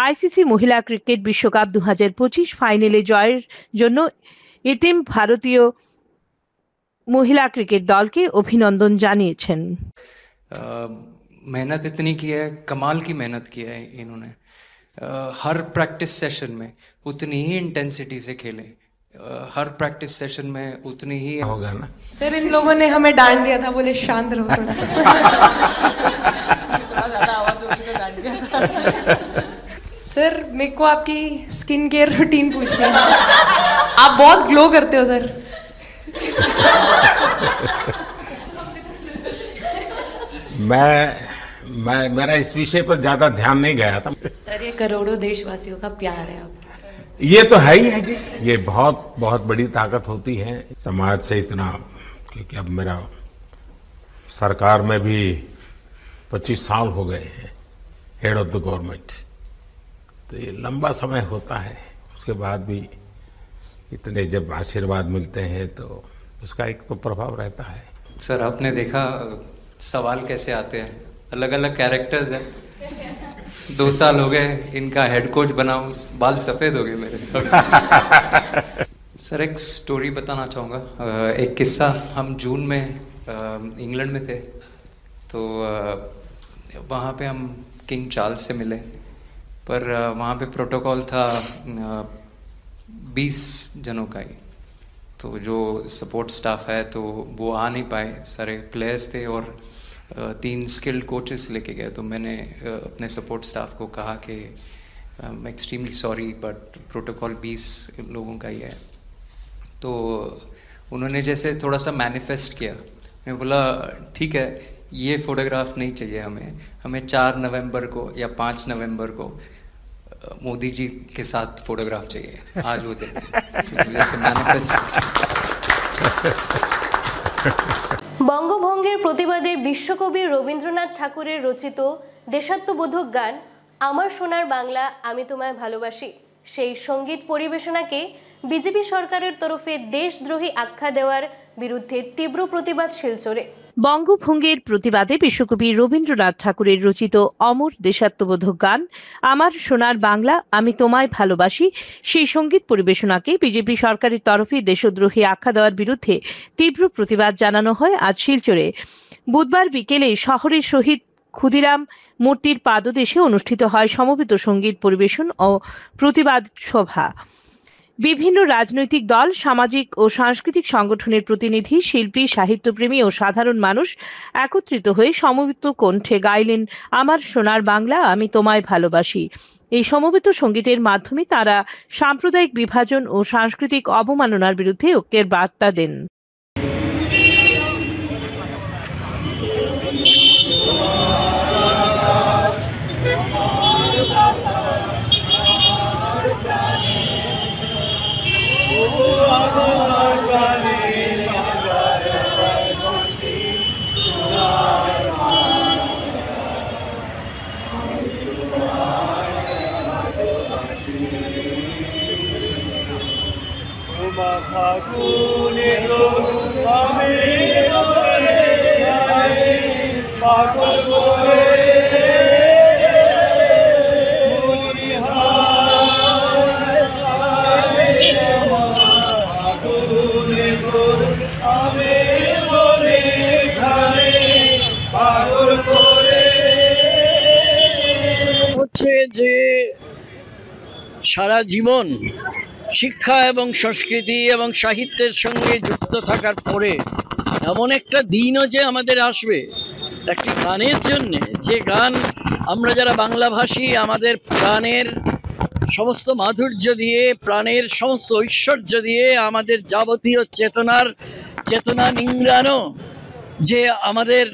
আইসিসি মহিলা ক্রিকেট বিশ্বকাপ 2025 ফাইনালে জয়ের জন্য এটিএম ভারতীয় মহিলা ক্রিকেট দলকে অভিনন্দন জানিয়েছেন। मेहनत इतनी की है, कमाल की मेहनत की है इन्होंने। हर प्रैक्टिस सेशन में उतनी ही इंटेंसिटी से खेले, हर प्रैक्टिस सेशन में उतनी ही होगा ना। सर इन लोगों ने हमें डांट दिया था, बोले शांत रहो थोड़ा। सर मेरे को आपकी स्किन केयर रूटीन पूछनी है। आप बहुत ग्लो करते हो सर। मेरा इस विषय पर ज्यादा ध्यान नहीं गया था। सर ये करोड़ों देशवासियों का प्यार है आप। ये तो है ही है जी, ये बहुत बहुत बड़ी ताकत होती है समाज से इतना, क्योंकि अब मेरा सरकार में भी 25 साल हो गए हैं हेड ऑफ द गवर्नमेंट, तो ये लंबा समय होता है। उसके बाद भी इतने जब आशीर्वाद मिलते हैं तो उसका एक तो प्रभाव रहता है। सर आपने देखा सवाल कैसे आते हैं, अलग अलग कैरेक्टर्स हैं। 2 साल हो गए इनका हेड कोच बनाऊं, बाल सफ़ेद हो गए मेरे। सर एक स्टोरी बताना चाहूँगा, एक किस्सा। हम जून में इंग्लैंड में थे, तो वहाँ पे हम किंग चार्ल्स से मिले, पर वहाँ पे प्रोटोकॉल था 20 जनों का ही। तो जो सपोर्ट स्टाफ है तो वो आ नहीं पाए, सारे प्लेयर्स थे और 3 स्किल्ड कोचेस लेके गए। तो मैंने अपने सपोर्ट स्टाफ को कहा कि I am extremely sorry but protocol 20 लोगों का ही है। तो उन्होंने जैसे थोड़ा सा मैनिफेस्ट किया, मैं बोला ठीक है ये फ़ोटोग्राफ नहीं चाहिए हमें 4 नवंबर को या 5 नवंबर को मोदी जी के साथ फोटोग्राफ चाहिए, आज वो दिन जैसे मैनिफेस्ट। বঙ্গভঙ্গের প্রতিবাদে বিশ্বকবি রবীন্দ্রনাথ ঠাকুরের রচিত দেশাত্মবোধক গান আমার সোনার বাংলা আমি তোমায় ভালোবাসি, সেই সঙ্গীত পরিবেশনাকে বিজেপি সরকারের তরফে দেশদ্রোহী আখ্যা দেওয়ার বিরুদ্ধে তীব্র প্রতিবাদ শিলচরে। বঙ্গভঙ্গের প্রতিবাদে বিশ্বকবি রবীন্দ্রনাথ ঠাকুরের রচিত অমর দেশাত্মবোধক গান আমার সোনার বাংলা আমি তোমায় ভালোবাসি সেই সঙ্গীত পরিবেশনাকে বিজেপি সরকারের তরফে দেশদ্রোহী আখ্যা দেওয়ার বিরুদ্ধে তীব্র প্রতিবাদ জানানো হয় আজ শিলচরে। বুধবার বিকেলে শহরের শহীদ ক্ষুদিরাম মূর্তির পাদদেশে অনুষ্ঠিত হয় সমবেত সঙ্গীত পরিবেশন ও প্রতিবাদ সভা। বিভিন্ন রাজনৈতিক দল, সামাজিক ও সাংস্কৃতিক সংগঠনের প্রতিনিধি, শিল্পী, সাহিত্যপ্রেমী ও সাধারণ মানুষ একত্রিত হয়ে সমবেত কণ্ঠে গাইলেন আমার সোনার বাংলা আমি তোমায় ভালোবাসি। এই সমবেত সঙ্গীতের মাধ্যমে তারা সাম্প্রদায়িক বিভাজন ও সাংস্কৃতিক অবমাননার বিরুদ্ধে ঐক্যের বার্তা দেন। যে সারা জীবন শিক্ষা এবং সংস্কৃতি এবং সাহিত্যের সঙ্গে যুক্ত থাকার পরে এমন একটা দিনও যে আমাদের আসবে একটি গানের জন্যে, যে গান আমরা যারা বাংলাভাষী আমাদের প্রাণের সমস্ত মাধুর্য দিয়ে, প্রাণের সমস্ত ঐশ্বর্য দিয়ে, আমাদের যাবতীয় চেতনা নিংড়ানো যে আমাদের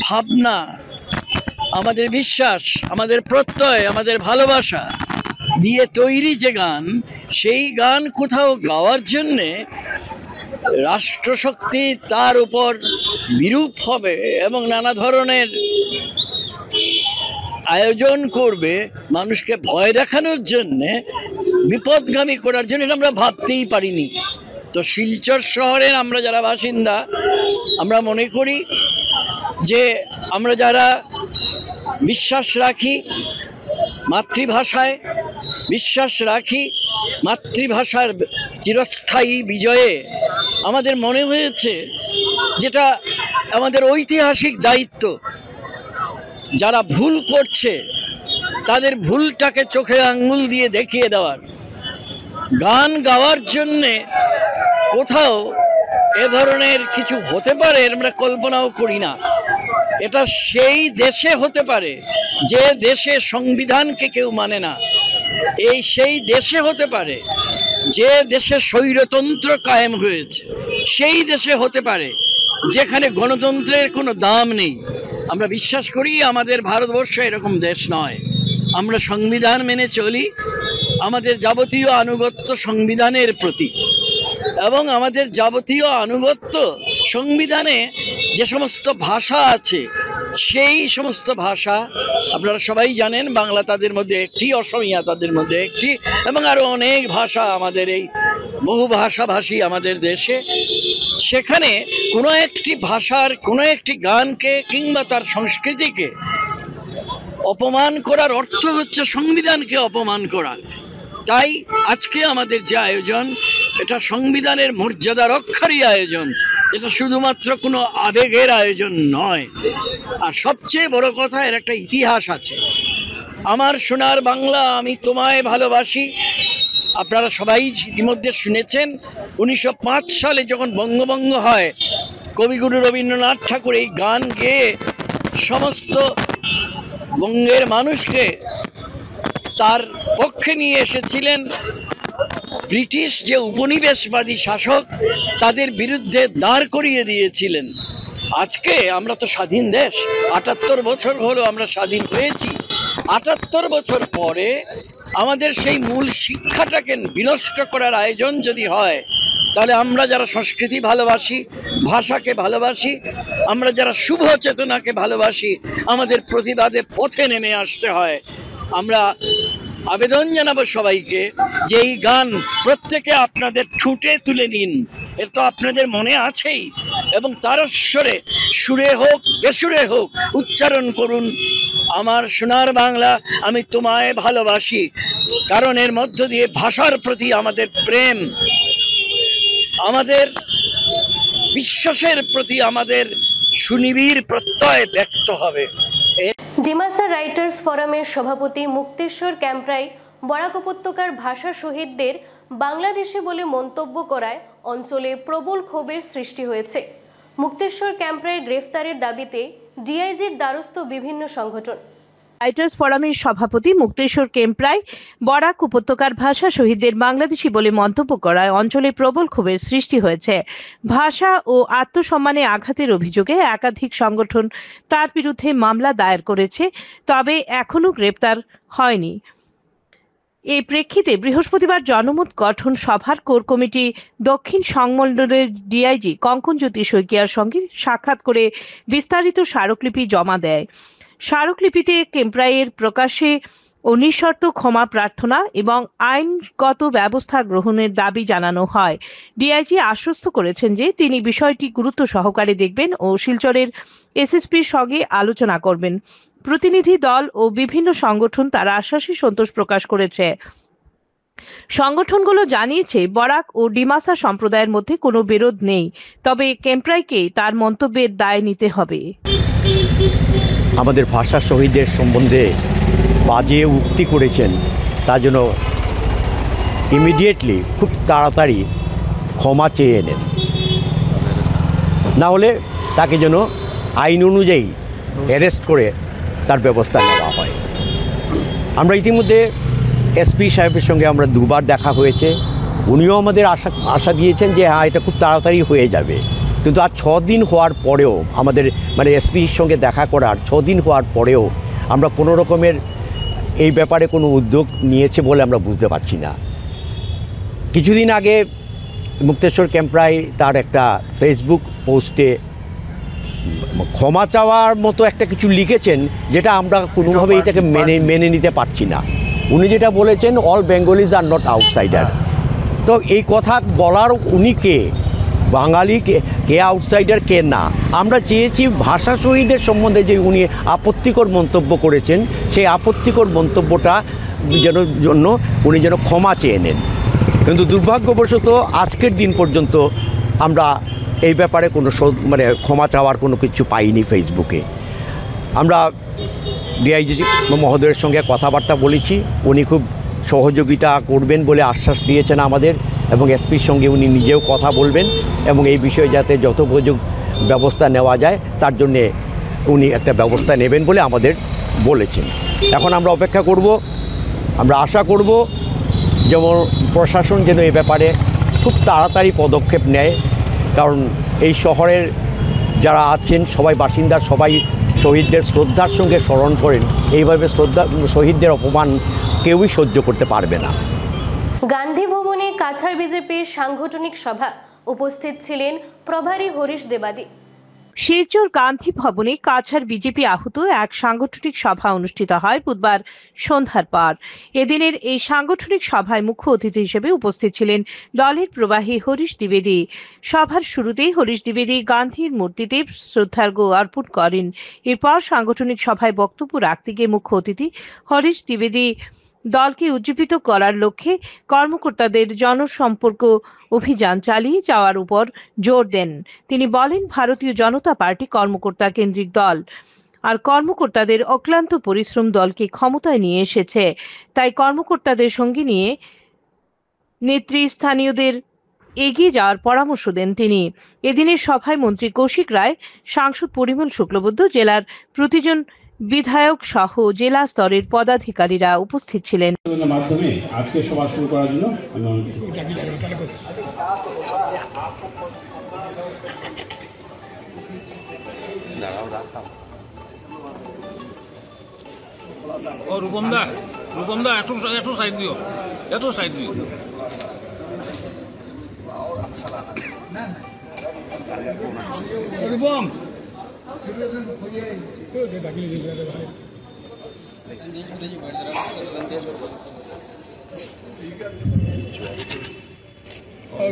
ভাবনা, আমাদের বিশ্বাস, আমাদের প্রত্যয়, আমাদের ভালোবাসা দিয়ে তৈরি যে গান, সেই গান কোথাও গাওয়ার জন্যে রাষ্ট্রশক্তি তার উপর বিরূপ হবে এবং নানা ধরনের আয়োজন করবে মানুষকে ভয় দেখানোর জন্যে, বিপদগামী করার জন্য, এটা আমরা ভাবতেই পারিনি। তো শিলচর শহরের আমরা যারা বাসিন্দা, আমরা মনে করি যে আমরা যারা বিশ্বাস রাখি মাতৃভাষায়, বিশ্বাস রাখি মাতৃভাষার চিরস্থায়ী বিজয়ে, আমাদের মনে হয়েছে যেটা আমাদের ঐতিহাসিক দায়িত্ব, যারা ভুল করছে তাদের ভুলটাকে চোখে আঙ্গুল দিয়ে দেখিয়ে দেওয়ার। গান গাওয়ার জন্যে কোথাও এ ধরনের কিছু হতে পারে আমরা কল্পনাও করি না। এটা সেই দেশে হতে পারে যে দেশে সংবিধানকে কেউ মানে না, সেই দেশে হতে পারে যে দেশে স্বৈরতন্ত্র কায়েম হয়েছে, সেই দেশে হতে পারে যেখানে গণতন্ত্রের কোনো দাম নেই। আমরা বিশ্বাস করি আমাদের ভারতবর্ষ এরকম দেশ নয়। আমরা সংবিধান মেনে চলি, আমাদের যাবতীয় আনুগত্য সংবিধানের প্রতি, এবং আমাদের যাবতীয় আনুগত্য সংবিধানে যে সমস্ত ভাষা আছে সেই সমস্ত ভাষা আপনারা সবাই জানেন, বাংলা তাদের মধ্যে একটি, অসমীয়া তাদের মধ্যে একটি, এবং আরো অনেক ভাষা আমাদের এই বহু ভাষাভাষী আমাদের দেশে। সেখানে কোনো একটি ভাষার কোনো একটি গানকে কিংবা তার সংস্কৃতিকে অপমান করার অর্থ হচ্ছে সংবিধানকে অপমান করা। তাই আজকে আমাদের যে আয়োজন, এটা সংবিধানের মর্যাদা রক্ষারই আয়োজন, এটা শুধুমাত্র কোনো আবেগের আয়োজন নয়। আর সবচেয়ে বড় কথা, এর একটা ইতিহাস আছে। আমার সোনার বাংলা আমি তোমায় ভালোবাসি, আপনারা সবাই ইতিমধ্যে শুনেছেন 1905 সালে যখন বঙ্গভঙ্গ হয়, কবিগুরু রবীন্দ্রনাথ ঠাকুর এই গান গেয়ে সমস্ত বঙ্গের মানুষকে তার পক্ষে নিয়ে এসেছিলেন। ব্রিটিশ যে উপনিবেশবাদী শাসক, তাদের বিরুদ্ধে দাঁড় করিয়ে দিয়েছিলেন। আজকে আমরা তো স্বাধীন দেশ, ৭৮ বছর হলো আমরা স্বাধীন হয়েছি। ৭৮ বছর পরে আমাদের সেই মূল শিক্ষাটাকে বিনষ্ট করার আয়োজন যদি হয়, তাহলে আমরা যারা সংস্কৃতি ভালোবাসি, ভাষাকে ভালোবাসি, আমরা যারা শুভ চেতনাকে ভালোবাসি, আমাদের প্রতিবাদে পথে নেমে আসতে হয়। আমরা আবেদন জানাবো সবাইকে যে এই গান প্রত্যেকে আপনাদের ঠুটে তুলে নিন, এর তো আপনাদের মনে আছেই, এবং তারস্বরে, সুরে হোক বেসুরে হোক, উচ্চারণ করুন আমার সোনার বাংলা আমি তোমায় ভালোবাসি। কারণ এর মধ্য দিয়ে ভাষার প্রতি আমাদের প্রেম, আমাদের বিশ্বাসের প্রতি আমাদের সুনিবিড় প্রত্যয় ব্যক্ত হবে। ডিমাসা রাইটার্স ফোরামের সভাপতি মুক্তেশ্বর ক্যাম্পরাই বরাক উপত্যকার ভাষা শহীদদের বাংলাদেশি বলে মন্তব্য করায় অঞ্চলে প্রবল ক্ষোভের সৃষ্টি হয়েছে। মুক্তেশ্বর ক্যাম্পরাই গ্রেফতারের দাবিতে ডিআইজির দ্বারস্থ বিভিন্ন সংগঠন। রাইটার্স ফোরামের সভাপতি মুক্তেশ্বর কেম্পরাই বরাক উপত্যকার ভাষা শহীদদের বাংলাদেশি বলে মন্তব্য করায় অঞ্চলে প্রবল ক্ষোভের সৃষ্টি হয়েছে। ভাষা ও আত্মসম্মানে আঘাতের অভিযোগে একাধিক সংগঠন তার বিরুদ্ধে মামলা দায়ের করেছে, তবে এখনো গ্রেপ্তার হয়নি। এই প্রেক্ষিতে বৃহস্পতিবার জনমত গঠন সভার কোর কমিটি দক্ষিণ সংমণ্ডলের ডিআইজি কঙ্কনজ্যোতি শইকিয়ার সঙ্গে সাক্ষাৎ করে বিস্তারিত স্মারকলিপি জমা দেয়। স্মারকলিপিতে কেম্পরাইয়ের প্রকাশ্যে ও নিঃশর্ত ক্ষমা প্রার্থনা এবং আইনগত ব্যবস্থা গ্রহণের দাবি জানানো হয়। ডিআইজি আশ্বস্ত করেছেন যে তিনি বিষয়টি গুরুত্ব সহকারে দেখবেন ও শিলচরের এসএসপির সঙ্গে আলোচনা করবেন। প্রতিনিধি দল ও বিভিন্ন সংগঠন তার আশ্বাসে সন্তোষ প্রকাশ করেছে। সংগঠনগুলো জানিয়েছে বরাক ও ডিমাসা সম্প্রদায়ের মধ্যে কোনো বিরোধ নেই, তবে কেম্পরাইকে তার মন্তব্যের দায় নিতে হবে। আমাদের ভাষা শহীদদের সম্বন্ধে বাজে উক্তি করেছেন, তার জন্য ইমিডিয়েটলি খুব তাড়াতাড়ি ক্ষমা চেয়ে নেন, না হলে তাকে যেন আইন অনুযায়ী অ্যারেস্ট করে তার ব্যবস্থা নেওয়া হয়। আমরা ইতিমধ্যে এসপি সাহেবের সঙ্গে আমরা দুবার দেখা হয়েছে, উনিও আমাদের আশা দিয়েছেন যে হ্যাঁ এটা খুব তাড়াতাড়ি হয়ে যাবে, কিন্তু আজ 6 দিন হওয়ার পরেও আমাদের এসপির সঙ্গে দেখা করার 6 দিন হওয়ার পরেও আমরা কোনো রকমের এই ব্যাপারে কোনো উদ্যোগ নিয়েছে বলে আমরা বুঝতে পারছি না। কিছুদিন আগে মুক্তেশ্বর ক্যাম্পরাই তার একটা ফেসবুক পোস্টে ক্ষমা চাওয়ার মতো একটা কিছু লিখেছেন, যেটা আমরা কোনোভাবে এটাকে মেনে নিতে পারছি না। উনি যেটা বলেছেন all Bengalis are not outsider, তো এই কথা বলার উনি কে? বাঙালি কে আউটসাইডার কে না? আমরা চেয়েছি ভাষা শহীদের সম্বন্ধে যে উনি আপত্তিকর মন্তব্য করেছেন, সেই আপত্তিকর মন্তব্যটা জন্য উনি যেন ক্ষমা চেয়ে নেন। কিন্তু দুর্ভাগ্যবশত আজকের দিন পর্যন্ত আমরা এই ব্যাপারে কোনো ক্ষমা চাওয়ার কোনো কিছু পাইনি ফেসবুকে। আমরা ডিআইজি মহোদয়ের সঙ্গে কথাবার্তা বলেছি, উনি খুব সহযোগিতা করবেন বলে আশ্বাস দিয়েছেন আমাদের, এবং এসপির সঙ্গে উনি নিজেও কথা বলবেন এবং এই বিষয়ে যাতে যথোপযোগ ব্যবস্থা নেওয়া যায় তার জন্যে উনি একটা ব্যবস্থা নেবেন বলে আমাদের বলেছেন। এখন আমরা অপেক্ষা করব, আমরা আশা করব যেমন প্রশাসন যেন এই ব্যাপারে খুব তাড়াতাড়ি পদক্ষেপ নেয়, কারণ এই শহরের যারা আছেন সবাই বাসিন্দা, সবাই শহীদদের শ্রদ্ধার সঙ্গে স্মরণ করেন। এইভাবে শহীদদের অপমান কেউই সহ্য করতে পারবে না। গান্ধী ভবনে কাছাড় বিজেপির সাংগঠনিক সভা, উপস্থিত ছিলেন প্রভারী হরিশ দেবাদী। শিলচর গান্ধী ভবনে কাছাড় বিজেপি আহত এক সাংগঠনিক সভা অনুষ্ঠিত হয় বুধবার সন্ধ্যার পর। এদিনের এই সাংগঠনিক সভায় মুখ্য অতিথি হিসেবে উপস্থিত ছিলেন দলের প্রবাহী হরিশ দ্বিবেদী। সভার শুরুতেই হরিশ দ্বিবেদী গান্ধীর মূর্তিতে শ্রদ্ধার্ঘ্য অর্পণ করেন। এরপর সাংগঠনিক সভায় বক্তব্য রাখতে গিয়ে মুখ্য অতিথি হরিশ দ্বিবেদী দলকে উজ্জীবিত করার লক্ষ্যে কর্মকর্তাদের জনসম্পর্ক অভিযান চালিয়ে যাওয়ার উপর জোর দেন। তিনি বলেন, ভারতীয় জনতা পার্টি কর্মকর্তা কেন্দ্রিক দল, আর কর্মকর্তাদের অক্লান্ত পরিশ্রম দলকে ক্ষমতায় নিয়ে এসেছে। তাই কর্মকর্তাদের সঙ্গে নিয়ে নেতৃস্থানীয়দের এগিয়ে যাওয়ার পরামর্শ দেন তিনি। এদিনের সভায় মন্ত্রী কৌশিক রায়, সাংসদ পরিমল শুক্লবৈদ্য, জেলার প্রতিজন বিধায়ক সহ জেলা স্তরের পদাধিকারীরা উপস্থিত ছিলেন। মাধ্যমে আজকে সভা শুরু করার জন্য রূপমদা একটু সাইড দিও, একটু সাইড দিও। রূপম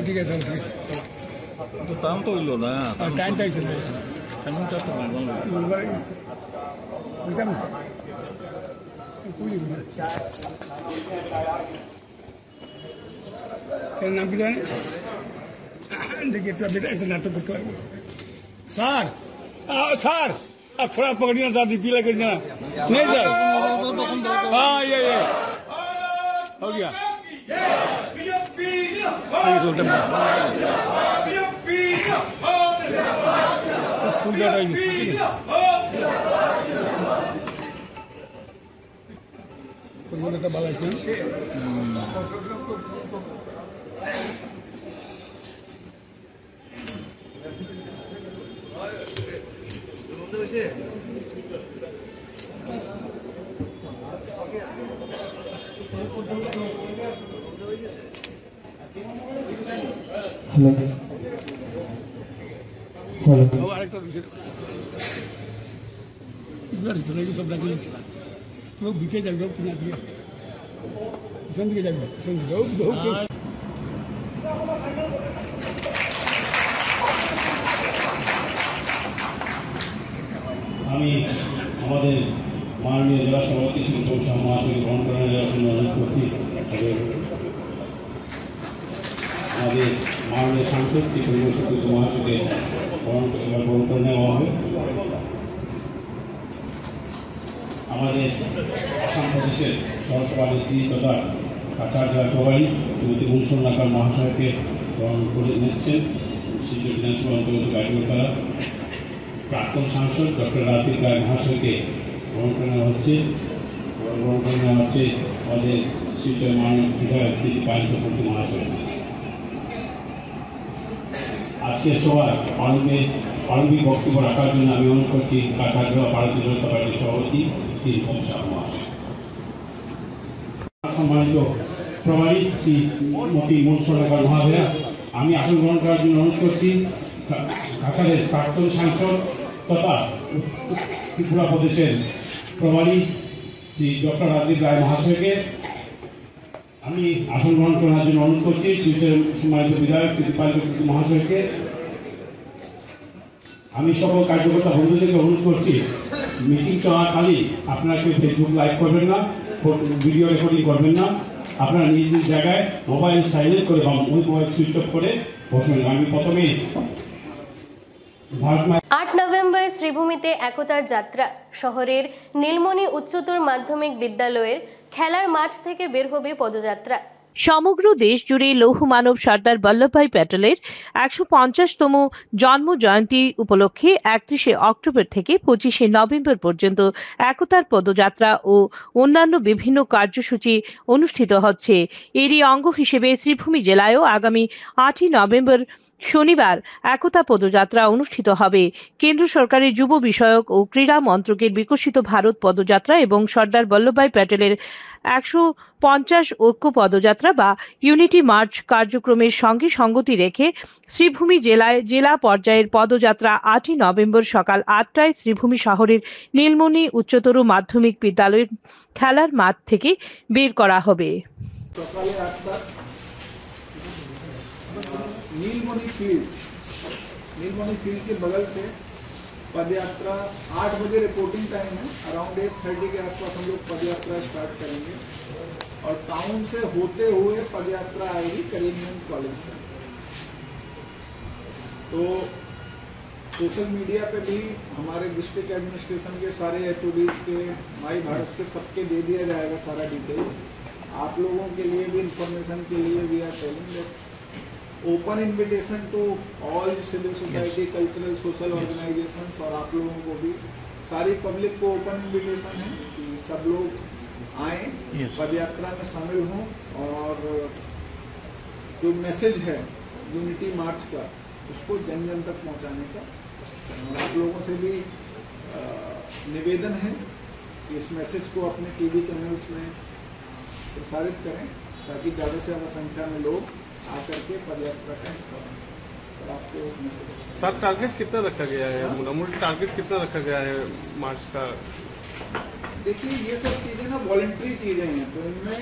ঠিক আছে, তো দাম তো হইল না, টাইমটা হয়েছে না, নাম কি জানে দেখি একটু একটা নাটক করতে পারবো। স্যার স্যার आप थोड़ा पकड़िए सर, पीला करिए ना। नहीं सर, हाँ ये हो गया। फुल जाता है हेलो हेलो আরেকটা ইদার ভিতরে সব রাখি তো বিচে যাবে কিনা দিয়ে পিছন দিকে যাবে পিছন দিকে আমি আমাদের মাননীয় জেলা সভাপতি শ্রী কৌশল মহাশয় গ্রহণ করার জন্য অনুরোধ করছি। আমাদের মাননীয় সাংসদ শ্রী পরিবেশ মহাশয়কে গ্রহণ করে নেওয়া হবে। আমাদের আসাম প্রদেশের সহসভা নেত্রী তথা কাছাড় জেলা প্রভারী শ্রীমতী মনসুর নাকার মহাশয়কে গ্রহণ করে নিচ্ছেন শিশু বিধানসভা অন্তর্গত গাইডওয়ালা। প্রাক্তন সাংসদ ডক্টর রাজদীপ রায় মহাশয়কে গ্রহণ করে নেওয়া হচ্ছে। আমাদের শিলচর মাননীয় বিধায়ক শ্রী পায়েল চক্রবর্তী মহাশয়। আজকের সভায় আরম্ভিক বক্তব্য রাখার জন্য আমি অনুরোধ করছি কাছাড় জেলা ভারতীয় জনতা পার্টির সভাপতি শ্রী শাহ মহাশয়। সম্মানিত প্রভারী শ্রীমতী মনসুর নাকার মহাশয়া, আমি আসন গ্রহণ করার জন্য অনুরোধ করছি কাছাড়ের প্রাক্তন সাংসদ তথা ত্রিপুরা প্রদেশের প্রভারী শ্রী ডক্টর রাজদীপ রায় মহাশয়কে আমি আসন গ্রহণ করার জন্য অনুরোধ করছি। শিলচরের সম্মানিত বিধায়ক শ্রী পায়েল চক্রবর্তী মহাশয়কে আমি সকল কার্যকর্তা বন্ধুদেরকে অনুরোধ করছি, মিটিং চলাকালীন আপনারা কেউ ফেসবুক লাইভ করবেন না, ভিডিও রেকর্ডিং করবেন না। আপনারা নিজ নিজ জায়গায় মোবাইল সাইলেন্ট করে বা মোবাইল সুইচ অফ করে বসবেন। আমি প্রথমে 8 নভেম্বর শ্রীভূমিতে একতার যাত্রা। শহরের নীলমণি উচ্চতর মাধ্যমিক বিদ্যালয়ের খেলার মাঠ থেকে বের হবে পদযাত্রা। সমগ্র দেশ জুড়ে লৌহ মানব সর্দার বল্লভভাই প্যাটেলের 150তম জন্ম জয়ন্তী উপলক্ষে 31শে অক্টোবর থেকে 25শে নভেম্বর পর্যন্ত একতার পদযাত্রা ও অন্যান্য বিভিন্ন কার্যসূচি অনুষ্ঠিত হচ্ছে। এরই অঙ্গ হিসেবে শ্রীভূমি জেলায়ও আগামী 8ই নভেম্বর শনিবার একতা পদযাত্রা অনুষ্ঠিত হবে। কেন্দ্র সরকারের যুব বিষয়ক ও ক্রীড়া মন্ত্রকের বিকশিত ভারত পদযাত্রা এবং সর্দার বল্লভভাই প্যাটেলের 150 ঐক্য পদযাত্রা বা ইউনিটি মার্চ কার্যক্রমের সঙ্গে সঙ্গতি রেখে শ্রীভূমি জেলায় জেলা পর্যায়ের পদযাত্রা 8ই নভেম্বর সকাল 8টায় শ্রীভূমি শহরের নীলমণি উচ্চতর মাধ্যমিক বিদ্যালয়ের খেলার মাঠ থেকে বের করা হবে। नीलमणि फील्ड के बगल से पदयात्रा 8 बजे रिपोर्टिंग टाइम है, अराउंड 8:30 के आसपास हम लोग पदयात्रा स्टार्ट करेंगे और टाउन से होते हुए पदयात्रा आएगी करीमगंज कॉलेज तक। तो सोशल मीडिया पे भी हमारे डिस्ट्रिक्ट एडमिनिस्ट्रेशन के सारे एचओडीज के, माई भारत के सबके दे दिया जाएगा सारा डिटेल्स। आप लोगों के लिए भी इंफॉर्मेशन के लिए we are telling that open invitation to all civil society, cultural, social organisations और आप लोगों को भी, सारी पब्लिक को ओपन इन्विटेशन है कि सब लोग आए, पदयात्रा में शामिल हों और जो मैसेज है यूनिटी मार्च का उसको जन जन तक पहुंचाने का आप लोगों से भी निवेदन है कि इस मैसेज को अपने टीवी चैनल्स में प्रसारित करें ताकि ज़्यादा से ज़्यादा संख्या में लोग आकर के पदयात्रा का हिस्सा बन सकें। आपको सर टारगेट कितना रखा गया है, मूल टारगेट कितना रखा गया है मार्च का? देखिए ये सब चीज़ें ना वॉलंटरी चीज़ें हैं, तो इनमें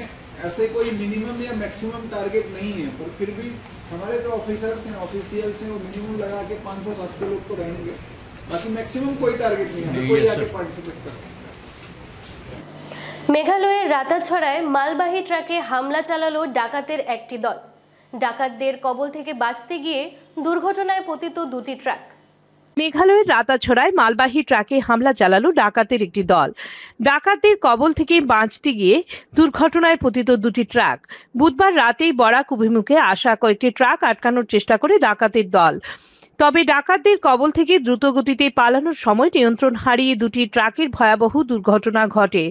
ऐसे कोई मिनिमम या मैक्सिमम टारगेट नहीं है, पर फिर भी हमारे जो ऑफिसर्स हैं, ऑफिशियल्स हैं, वो मिनिमम लगा के 500-700 लोग तो रहेंगे, बाकी मैक्सिमम कोई टारगेट नहीं है, कोई आके पार्टिसिपेट कर सकता है। মেঘালয়ের রাতাছড়ায় মালবাহী ট্রাকে হামলা চালালো ডাকাতের একটি দল। ডাকাতদের কবল থেকে বাঁচতে গিয়ে দুর্ঘটনায় পতিত দুটি ট্রাক। মেঘালয়ের রাতাছড়ায় মালবাহী ট্রাকে হামলা চালালো ডাকাতের একটি দল। ডাকাতদের কবল থেকে বাঁচতে গিয়ে দুর্ঘটনায় পতিত দুটি ট্রাক। বুধবার রাতেই বরাক অভিমুখে আসা কয়েকটি ট্রাক আটকানোর চেষ্টা করে ডাকাতের দল। তবে ডাকাতদের কবল থেকে দ্রুতগতিতে পালানোর সময় নিয়ন্ত্রণ হারিয়ে দুটি ট্রাকের ভয়াবহ দুর্ঘটনা ঘটে।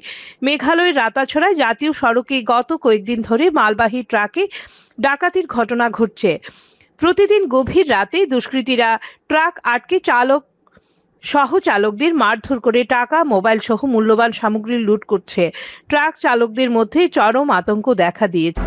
মেঘালয়ের রাতাছড়ায় জাতীয় সড়কে গত কয়েকদিন ধরে মালবাহী ট্রাকে ডাকাতির ঘটনা ঘটছে। প্রতিদিন গভীর রাতে দুষ্কৃতীরা ট্রাক আটকে চালক সহ চালকদের মারধর করে টাকা, মোবাইল সহ মূল্যবান সামগ্রী লুট করছে। ট্রাক চালকদের মধ্যে চরম আতঙ্ক দেখা দিয়েছে।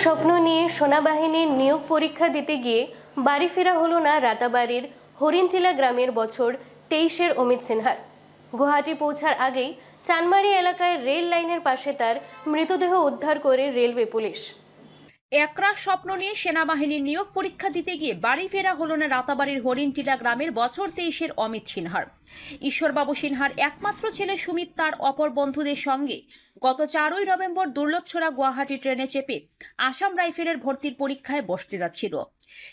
স্বপ্ন নিয়ে সেনাবাহিনীর নিয়োগ পরীক্ষা দিতে গিয়ে বাড়ি ফেরা হলো না রাতাবাড়ির হরিণটিলা গ্রামের বছর 23-এর অমিত সিনহার। গুয়াহাটি পৌঁছার আগেই চানমারি এলাকায় রেল লাইনের পাশে তার মৃতদেহ উদ্ধার করে রেলওয়ে পুলিশ। একরাশ স্বপ্ন নিয়ে সেনাবাহিনীর নিয়োগ পরীক্ষা দিতে গিয়ে বাড়ি ফেরা হলো না রাতাবাড়ির হরিণটিলা গ্রামের বছর 23-এর অমিত সিনহার। ঈশ্বরবাবু সিনহার একমাত্র ছেলে সুমিত তার অপর বন্ধুদের সঙ্গে গত 4ই নভেম্বর দুর্লভছড়া গুয়াহাটি ট্রেনে চেপে আসাম রাইফেলের ভর্তির পরীক্ষায় বসতে যাচ্ছিল।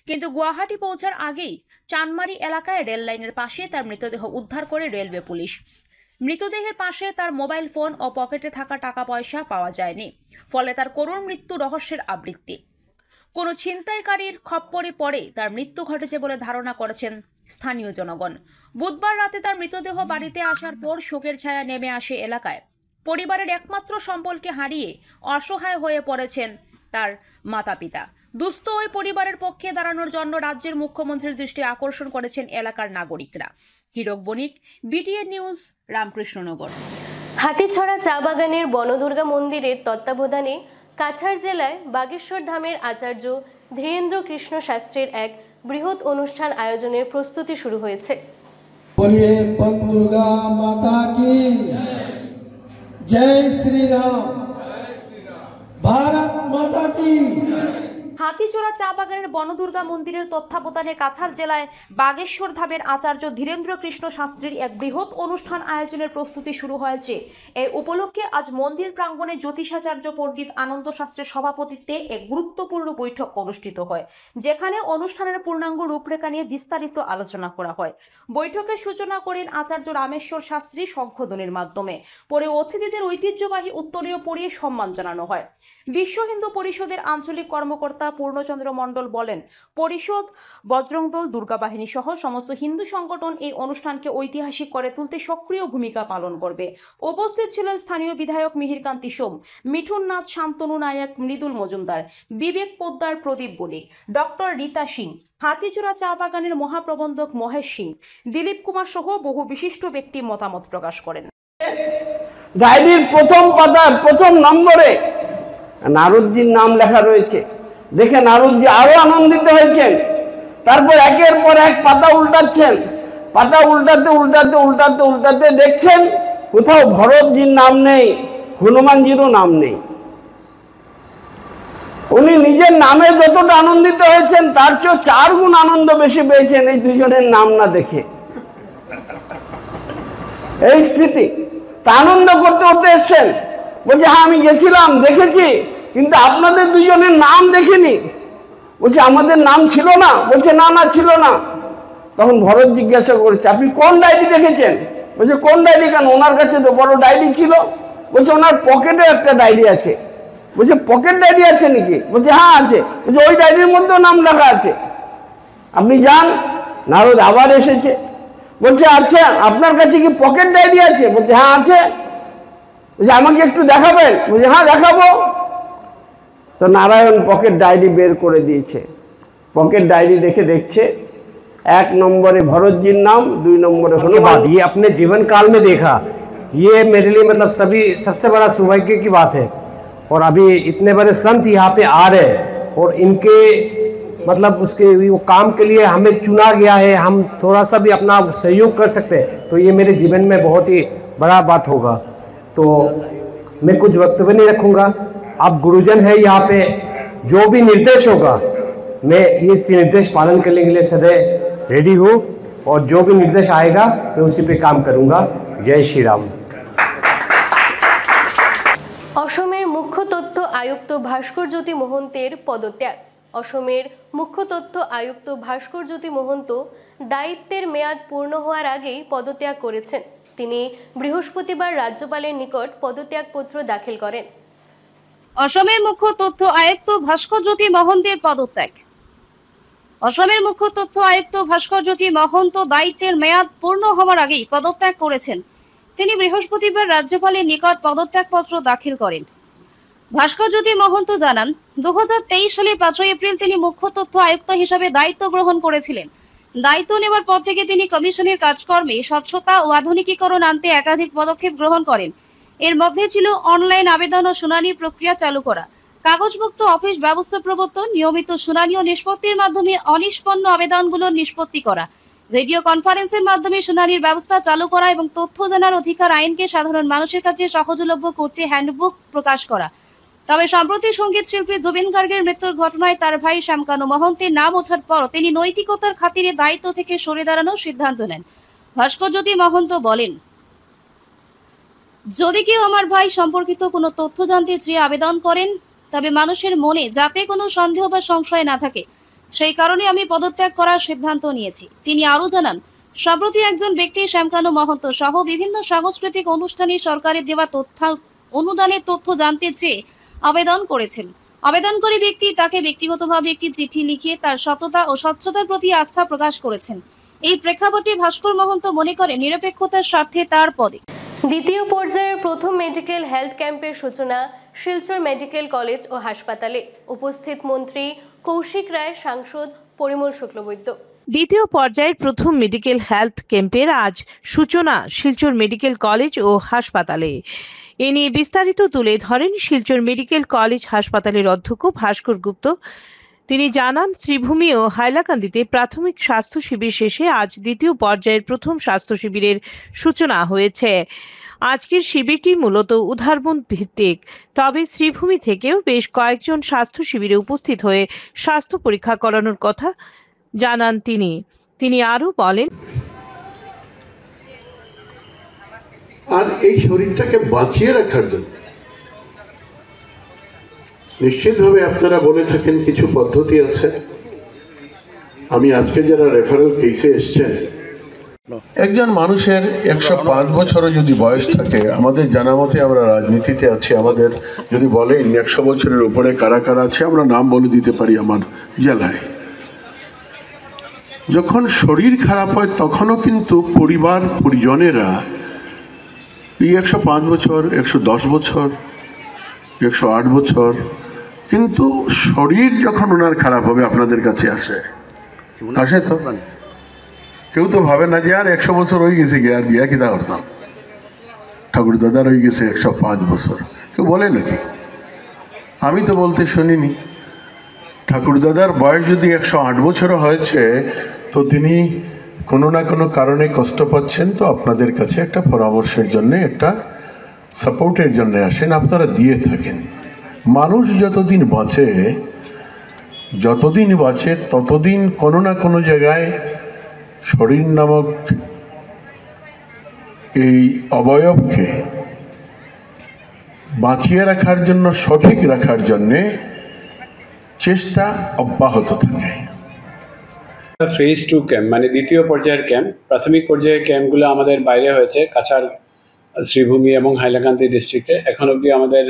কিন্তু গুয়াহাটি পৌঁছার আগেই চানমারি এলাকায় রেল লাইনের পাশে তার মৃতদেহ উদ্ধার করে রেলওয়ে পুলিশ। মৃতদেহের পাশে তার মোবাইল ফোন ও পকেটে থাকা টাকা পয়সা পাওয়া যায়নি, ফলে তার করুণ মৃত্যু রহস্যের আবৃত্তি। কোনো ছিনতাইকারীর খপ্পরে পড়ে তার মৃত্যু ঘটেছে বলে ধারণা করেছেন স্থানীয় জনগণ। বুধবার রাতে তার মৃতদেহ বাড়িতে আসার পর শোকের ছায়া নেমে আসে এলাকায়। পরিবারের একমাত্র সম্বলকে হারিয়ে অসহায় হয়ে পড়েছেন তার মাতা পিতা। দুস্থ ওই পরিবারের পক্ষে দাঁড়ানোর জন্য রাজ্যের মুখ্যমন্ত্রীর দৃষ্টি আকর্ষণ করেছেন এলাকার নাগরিকরা। হিরক বণিক, বিটিএন নিউজ, রামকৃষ্ণনগর। হাতিছড়া চা বাগানের বনদুর্গা মন্দিরের তত্ত্বাবধানে কাছাড় জেলায় বাগেশ্বর ধামের আচার্য ধীরেন্দ্র কৃষ্ণ শাস্ত্রীর এক বৃহৎ অনুষ্ঠান আয়োজনের প্রস্তুতি শুরু হয়েছে। बोलिए बन दुर्गा माता की जय श्री राम, भारत माता की। হাতিছড়া চা বাগানের বনদুর্গা মন্দিরের তত্ত্বাবধানে কাছাড় জেলায় বাগেশ্বর ধামের আচার্য ধীরেন্দ্র কৃষ্ণ শাস্ত্রীর এক বৃহৎ অনুষ্ঠান আয়োজনের প্রস্তুতি শুরু হয়েছে। এই উপলক্ষে আজ মন্দির প্রাঙ্গণে জ্যোতিষাচার্য পণ্ডিত আনন্দ শাস্ত্রীর সভাপতিত্বে এক গুরুত্বপূর্ণ বৈঠক অনুষ্ঠিত হয়, যেখানে অনুষ্ঠানের পূর্ণাঙ্গ রূপরেখা নিয়ে বিস্তারিত আলোচনা করা হয়। বৈঠকের সূচনা করেন আচার্য রামেশ্বর শাস্ত্রী শঙ্খধ্বনির মাধ্যমে। পরে অতিথিদের ঐতিহ্যবাহী উত্তরীয় পরিয়ে সম্মান জানানো হয়। বিশ্ব হিন্দু পরিষদের আঞ্চলিক কর্মকর্তা পূর্ণচন্দ্র মণ্ডল বলেন, পরিষদ, বজরং দল, দুর্গা বাহিনী সহ সমস্ত হিন্দু সংগঠন এই অনুষ্ঠানকে ঐতিহাসিক করে তুলতে সক্রিয় ভূমিকা পালন করবে। উপস্থিত ছিলেন স্থানীয় বিধায়ক মিহিরকান্তি সোম, মিঠুন নাথ, শান্তনু নায়ক, মৃদুল মজুমদার, বিবেক পোদ্দার, প্রদীপ বণিক, ডক্টর রীতা সিং, হাতিছড়া চা বাগানের মহাপ্রবন্ধক মহেশ সিং, দিলীপ কুমার সহ বহু বিশিষ্ট ব্যক্তি মতামত প্রকাশ করেন। ডায়েরির প্রথম পাতার প্রথম নম্বরে নারদজির নাম লেখা রয়েছে। দেখে নারদজি আরো আনন্দিত হয়েছেন। তারপর একের পর এক পাতা উল্টাচ্ছেন, পাতা উল্টাতে উল্টাতে উল্টাতে উল্টাতে দেখছেন কোথাও ভরতজির নাম নেই, হনুমানজিরও নাম নেই। উনি নিজের নামে যতটা আনন্দিত হয়েছেন তার চেয়ে 4 গুণ আনন্দ বেশি পেয়েছেন এই দুজনের নাম না দেখে। এই স্থিতি, তা আনন্দ করতে করতে এসছেন। বলছে হ্যাঁ আমি গেছিলাম, দেখেছি, কিন্তু আপনাদের দুজনের নাম দেখিনি। বলছে আমাদের নাম ছিল না? বলছে না না ছিল না। তখন ভরত জিজ্ঞাসা করেছে আপনি কোন ডায়েরি দেখেছেন? বলছে কোন ডায়েরি কেন? ওনার কাছে তো বড় ডায়েরি ছিল। বলছে ওনার পকেটে একটা ডায়েরি আছে। বলছে পকেট ডায়েরি আছে নাকি? বলছে হ্যাঁ আছে। বলছে ওই ডায়েরির মধ্যেও নাম লেখা আছে, আপনি যান। নারদ আবার এসেছে, বলছে আচ্ছা আপনার কাছে কি পকেট ডায়েরি আছে? বলছে হ্যাঁ আছে। বলছে আমাকে একটু দেখাবেন? বলছে হ্যাঁ দেখাবো। तो नारायण पॉकेट डायरी बेर करे दिए। पॉकेट डायरी देखे देखছে 1 नंबरे भरत जी नाम, 2 नंबरे हनुमान। ये अपने जीवन काल में देखा ये मेरे लिए मतलब सबसे बड़ा सौभाग्य की बात है। और अभी इतने बड़े संत यहाँ पे आ रहे हैं और इनके मतलब उसके वो काम के लिए हमें चुना गया है, हम थोड़ा सा भी अपना सहयोग कर सकते हैं तो ये मेरे जीवन में बहुत ही बड़ा बात होगा। तो मैं कुछ वक्तव्य नहीं रखूँगा, आप गुरुजन है यहाँ पे, जो भी निर्देश होगा मैं ये निर्देश पालन करने के लिए सदैव रेडी हूँ और जो भी निर्देश आएगा मैं उसी पे काम करूँगा। जय श्री राम। অসমের মুখ্য তথ্য আয়ুক্ত ভাস্কর জ্যোতি মহন্তের পদত্যাগ। অসমের মুখ্য তথ্য আয়ুক্ত ভাস্কর জ্যোতি মহন্ত দায়িত্বের মেয়াদ পূর্ণ হওয়ার আগেই পদত্যাগ করেছেন। তিনি বৃহস্পতিবার রাজ্যপালের নিকট পদত্যাগপত্র দাখিল করেন। অসমের মুখ্য তথ্য আয়ুক্ত ভাস্কর জ্যোতি মহন্তের পদত্যাগ। অসমের মুখ্য তথ্য আয়ুক্ত ভাস্কর জ্যোতি মহন্ত দায়িত্বের মেয়াদ পূর্ণ হওয়ার আগেই পদত্যাগ করেছেন। তিনি বৃহস্পতিবার রাজ্যপালের নিকট পদত্যাগপত্র দাখিল করেন। ভাস্কর জ্যোতি মহন্ত জানান, 2023 সালে 5 এপ্রিল তিনি মুখ্য তথ্য আয়ুক্ত হিসাবে দায়িত্ব গ্রহণ করেছিলেন। দায়িত্ব নেওয়ার পর থেকে তিনি কমিশনের কাজকর্মে স্বচ্ছতা ও আধুনিকীকরণ আনতে একাধিক পদক্ষেপ গ্রহণ করেন। এর মধ্যে ছিল অনলাইন আবেদন ও শুনানি প্রক্রিয়া চালু করা, কাগজমুক্ত অফিস ব্যবস্থা প্রবর্তন, নিয়মিত শুনানি ও নিষ্পত্তির মাধ্যমে অনিষ্পন্ন আবেদনগুলোর নিষ্পত্তি করা, ভিডিও কনফারেন্সের মাধ্যমে শুনানির ব্যবস্থা চালু করা এবং তথ্য জানার অধিকার আইনকে সাধারণ মানুষের কাছে সহজলভ্য করতে হ্যান্ডবুক প্রকাশ করা। তবে সম্প্রতি সঙ্গীত শিল্পী জুবিন গার্গের মৃত্যুর ঘটনায় তার ভাই শ্যামকানু মহন্তের নাম ওঠার পর তিনি নৈতিকতার খাতিরে দায়িত্ব থেকে সরে দাঁড়ানোর সিদ্ধান্ত নেন। ভাস্কর জ্যোতি মহন্ত বলেন, যদি কেউ আমার ভাই সম্পর্কিত কোনো তথ্য জানতে চেয়ে আবেদন করেন তবে মানুষের মনে যাতে কোনো সন্দেহ বা সংশয় না থাকে সেই কারণে আমি পদত্যাগ করার সিদ্ধান্ত নিয়েছি। তিনি আরও জানান, সম্প্রতি একজন ব্যক্তি শ্যামকানু মহন্ত সহ বিভিন্ন সাংস্কৃতিক অনুষ্ঠানে সরকারের দেওয়া অনুদানের তথ্য জানতে চেয়ে আবেদন করেছেন। আবেদনকারী ব্যক্তি তাকে ব্যক্তিগতভাবে একটি চিঠি লিখে তার সততা ও স্বচ্ছতার প্রতি আস্থা প্রকাশ করেছেন। এই প্রেক্ষাপটে ভাস্কর মহন্ত মনে করেন নিরপেক্ষতার স্বার্থে তার পদে দ্বিতীয় পর্যায়ের প্রথম মেডিকেল হেলথ ক্যাম্পের সূচনা শিলচর মেডিকেল কলেজ ও হাসপাতালে। উপস্থিত মন্ত্রী কৌশিক রায়, সাংসদ পরিমল শুক্লবৈদ্য। দ্বিতীয় পর্যায়ের প্রথম মেডিকেল হেলথ ক্যাম্পের আজ সূচনা শিলচর মেডিকেল কলেজ ও হাসপাতালে। এ নিয়ে বিস্তারিত তুলে ধরেন শিলচর মেডিকেল কলেজ হাসপাতালের অধ্যক্ষ ভাস্কর গুপ্ত। তিনি জানান, শ্রীভূমি ও হাইলাকান্দিতে প্রাথমিক স্বাস্থ্য শিবির শেষে আজ দ্বিতীয় পর্যায়ের প্রথম স্বাস্থ্য শিবিরের সূচনা হয়েছে। আজকের শিবিরটি মূলত উদারবন ভিত্তিক, তবে শ্রীভূমি থেকেও বেশ কয়েকজন স্বাস্থ্য শিবিরে উপস্থিত হয়ে স্বাস্থ্য পরীক্ষা করানোর কথা জানান তিনি আরও বলেন, আর এই শরীরটাকে বাঁচিয়ে রাখার জন্য নিশ্চিতভাবে আপনারা বলে থাকেন কিছু পদ্ধতি আছে। আমি আজকে যারা রেফারেল কেসে এসছেন, একজন মানুষের 105 বছরও যদি বয়স থাকে, আমাদের জানা মতে আমরা রাজনীতিতে আছি, আমাদের যদি বলেন 100 বছরের উপরে কারা কারা আছে আমরা নাম বলে দিতে পারি আমার জেলায়। যখন শরীর খারাপ হয় তখনও কিন্তু পরিজনেরা এই 105 বছর, 110 বছর, 108 বছর, কিন্তু শরীর যখন ওনার খারাপ হবে আপনাদের কাছে আসে তো কেউ তো ভাবে না যে আর 100 বছর হয়ে গেছে গিয়ে আর বিয়া কিনা করতাম, ঠাকুর দাদার হয়ে গেছে 105 বছর, কেউ বলে নাকি? আমি তো বলতে শুনিনি। ঠাকুর দাদার বয়স যদি 108 বছরও হয়েছে তো তিনি কোনো না কোনো কারণে কষ্ট পাচ্ছেন, তো আপনাদের কাছে একটা পরামর্শের জন্য, একটা সাপোর্টের জন্য আসেন, আপনারা দিয়ে থাকেন। মানুষ যতদিন বাঁচে ততদিন কোনো না কোনো জায়গায় শরীর নামক এই অবয়বকে বাঁচিয়ে রাখার জন্য, সঠিক রাখার জন্যে চেষ্টা অব্যাহত থাকে। ফেজ 2 ক্যাম্প মানে দ্বিতীয় পর্যায়ের ক্যাম্প। প্রাথমিক পর্যায়ের ক্যাম্পগুলো আমাদের বাইরে হয়েছে, কাছাড়, শ্রীভূমি এবং হাইলাকান্দি ডিস্ট্রিক্টে। এখন অবধি আমাদের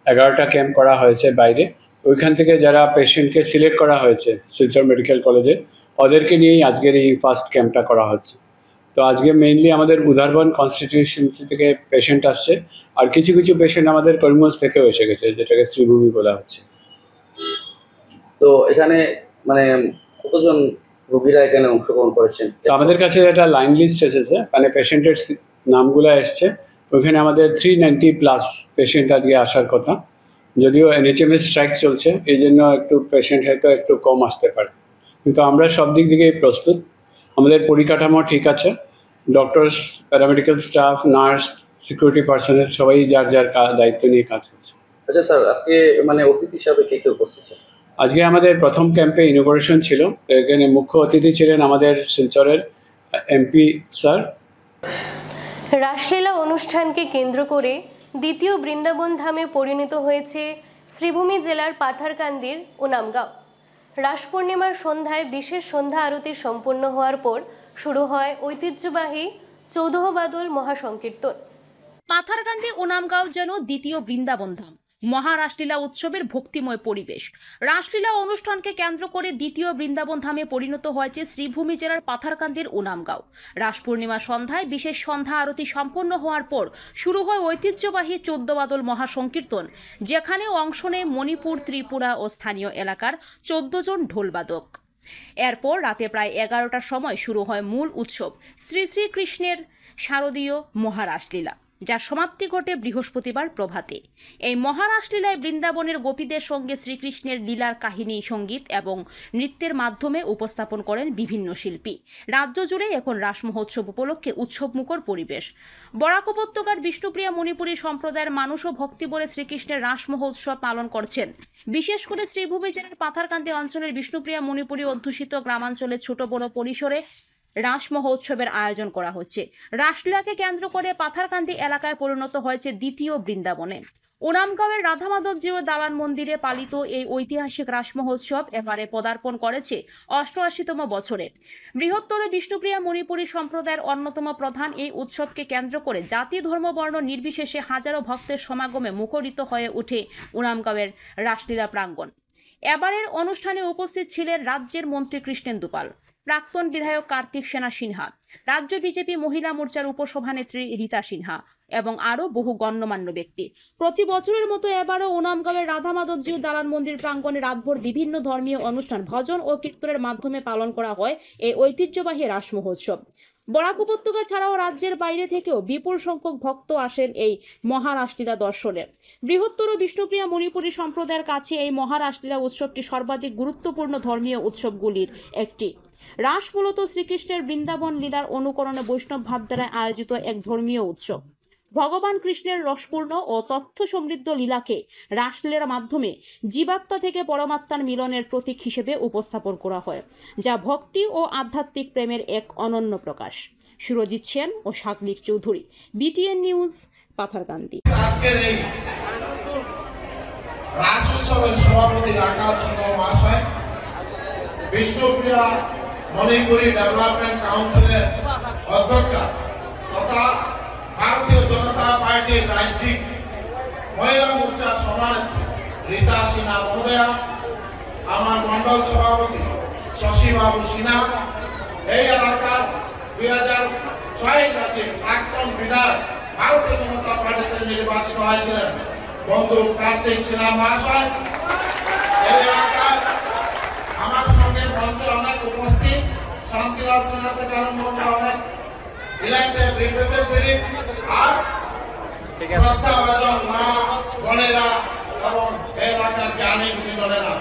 11টা ক্যাম্প করা হয়েছে বাইরে। ওইখান থেকে যারা পেশেন্টকে সিলেক্ট করা হয়েছে শিলচর মেডিকেল কলেজে, ওদেরকে নিয়েই আজকের এই ফার্স্ট ক্যাম্পটা করা হচ্ছে। তো আজকে মেইনলি আমাদের উদারবন কনস্টিটিউশনসি থেকে পেশেন্ট আসছে, আর কিছু কিছু পেশেন্ট আমাদের করিমগঞ্জ থেকেও এসে গেছে, যেটাকে শ্রীভূমি বলা হচ্ছে। তো এখানে মানে কতজন রোগীরা এখানে অংশগ্রহণ করেছেন? তো আমাদের কাছে একটা লাইন লিস্ট এসেছে, মানে পেশেন্টের নামগুলো এসছে, ওইখানে আমাদের 390+ পেশেন্ট আজকে আসার কথা, যদিও NHM-এর স্ট্রাইক চলছে, এই জন্য একটু পেশেন্ট হয়তো একটু কম আসতে পারে, কিন্তু আমরা সব দিক থেকেই প্রস্তুত। আমাদের পরিকাঠামো ঠিক আছে, doctors, paramedical staff, nurse, security পার্সনের সবাই যার যার দায়িত্ব নিয়ে কাজ করছে। আচ্ছা স্যার, আজকে মানে অতিথি হিসাবে কে কে উপস্থিত ছিল? আজকে আমাদের প্রথম ক্যাম্পে ইনোগ্রেশন ছিল, এখানে মুখ্য অতিথি ছিলেন আমাদের শিলচরের MP স্যার। রাসলীলা অনুষ্ঠানকে কেন্দ্র করে দ্বিতীয় বৃন্দাবন ধামে পরিণত হয়েছে শ্রীভূমি জেলার পাথারকান্দির ওনামগাঁও। রাস পূর্ণিমার সন্ধ্যায় বিশেষ সন্ধ্যা আরতি সম্পন্ন হওয়ার পর শুরু হয় ঐতিহ্যবাহী চৌদহ বাদল মহাসংকীর্তন। পাথারকান্দি ওনামগাঁও যেন দ্বিতীয় বৃন্দাবন ধাম। মহারাসলীলা উৎসবের ভক্তিময় পরিবেশ। রাসলীলা অনুষ্ঠানকে কেন্দ্র করে দ্বিতীয় বৃন্দাবন ধামে পরিণত হয়েছে শ্রীভূমি জেলার পাথারকান্দির ওনামগাঁও। রাস পূর্ণিমা সন্ধ্যায় বিশেষ সন্ধ্যা আরতি সম্পন্ন হওয়ার পর শুরু হয় ঐতিহ্যবাহী 14 বাদল মহাসংকীর্তন, যেখানে অংশ নেয় মণিপুর, ত্রিপুরা ও স্থানীয় এলাকার 14 জন ঢোলবাদক। এরপর রাতে প্রায় 11টার সময় শুরু হয় মূল উৎসব শ্রী শ্রীকৃষ্ণের শারদীয় মহারাসলীলা, যার সমাপ্তি ঘটে বৃহস্পতিবার প্রভাতে। এই মহারাসলীলায় বৃন্দাবনের গোপীদের সঙ্গে শ্রীকৃষ্ণের লীলার কাহিনী, সঙ্গীত এবং নৃত্যের মাধ্যমে উপস্থাপন করেন বিভিন্ন শিল্পী। রাজ্য জুড়ে এখন রাস মহোৎসব উপলক্ষে উৎসবমুখর পরিবেশ। বরাক উপত্যকার বিষ্ণুপ্রিয়া মণিপুরী সম্প্রদায়ের মানুষও ভক্তিভরে শ্রীকৃষ্ণের রাস মহোৎসব পালন করছেন। বিশেষ করে শ্রীভূমি জেলার পাথারকান্দি অঞ্চলের বিষ্ণুপ্রিয়া মণিপুরী অধ্যুষিত গ্রামাঞ্চলে ছোট বড় পরিসরে রাস মহোৎসবের আয়োজন করা হচ্ছে। রাসলীলাকে কেন্দ্র করে পাথারকান্দি এলাকায় পরিণত হয়েছে দ্বিতীয় বৃন্দাবনে। ওনামগাঁওয়ের রাধামাধবজিউ দালান মন্দিরে পালিত এই ঐতিহাসিক রাস মহোৎসব এবারে পদার্পণ করেছে 88তম বছরে। বৃহত্তর বিষ্ণুপ্রিয়া মণিপুরী সম্প্রদায়ের অন্যতম প্রধান এই উৎসবকে কেন্দ্র করে জাতি, ধর্ম, বর্ণ নির্বিশেষে হাজারো ভক্তের সমাগমে মুখরিত হয়ে ওঠে ওনামগাঁওয়ের রাসলীলা প্রাঙ্গণ। এবারের অনুষ্ঠানে উপস্থিত ছিলেন রাজ্যের মন্ত্রী কৃষ্ণেন্দু পাল, প্রাক্তন বিধায়ক কার্তিক সেনা সিনহা, রাজ্য বিজেপি মহিলা মোর্চার উপসভানেত্রী রীতা সিনহা এবং আরও বহু গণ্যমান্য ব্যক্তি। প্রতি বছরের মতো এবারও ওনামগাঁওয়ের রাধামাধবজিউ দালান মন্দির প্রাঙ্গণে রাতভর বিভিন্ন ধর্মীয় অনুষ্ঠান, ভজন ও কীর্তনের মাধ্যমে পালন করা হয় এই ঐতিহ্যবাহী রাস মহোৎসব। বরাক উপত্যকা ছাড়াও রাজ্যের বাইরে থেকেও বিপুল সংখ্যক ভক্ত আসেন এই মহারাসলীলা দর্শনে। বৃহত্তর বিষ্ণুপ্রিয়া মণিপুরী সম্প্রদায়ের কাছে এই মহারাসলীলা উৎসবটি সর্বাধিক গুরুত্বপূর্ণ ধর্মীয় উৎসবগুলির একটি। রাস মূলত শ্রীকৃষ্ণের বৃন্দাবন লীলার অনুকরণে বৈষ্ণব ভাবধারায় আয়োজিত এক ধর্মীয় উৎসব। ভগবান কৃষ্ণের রসপূর্ণ ও তথ্য সমৃদ্ধ লীলাকে রাসলীলার মাধ্যমে জীবাত্মা থেকে পরমাত্মার মিলনের প্রতীক হিসেবে উপস্থাপন করা হয়, যা ভক্তি ও আধ্যাত্মিক প্রেমের এক অনন্য প্রকাশ। সুরজিৎ সেন ও শাকলিক চৌধুরী, BTN নিউজ, পাথারকান্দি। আজকের এই রাস উৎসবের সভাপতি রাখা ছিল মহাশয়, বিষ্ণুপ্রিয়া মণিপুরী ডেভেলপমেন্ট কাউন্সিলের অধ্যক্ষা তথা ভারতীয় জনতা পার্টির রাজ্যিক মহিলা মোর্চার সভানেত্রী রীতা সিনহা মহোদয়া, আমার মন্ডল সভাপতি শশীবাবু সিনহা, এই এলাকার 2006 রাজ্যের প্রাক্তন বিধায়ক ভারতীয় জনতা পার্টিতে নির্বাচিত হয়েছিলেন বন্ধু কার্তিক সিনহা মহাশয়, এই এলাকায় আমার সঙ্গে মঞ্চে অনেক উপস্থিত শান্তিলাল সিনহা থেকে আরম্ভ করে অনেক ইলেক্টেড রিপ্রেজেন্টেটিভ আর শ্রদ্ধাভাজন মা বোনেরা এবং এলাকার জ্ঞানী গুণীজনেরা,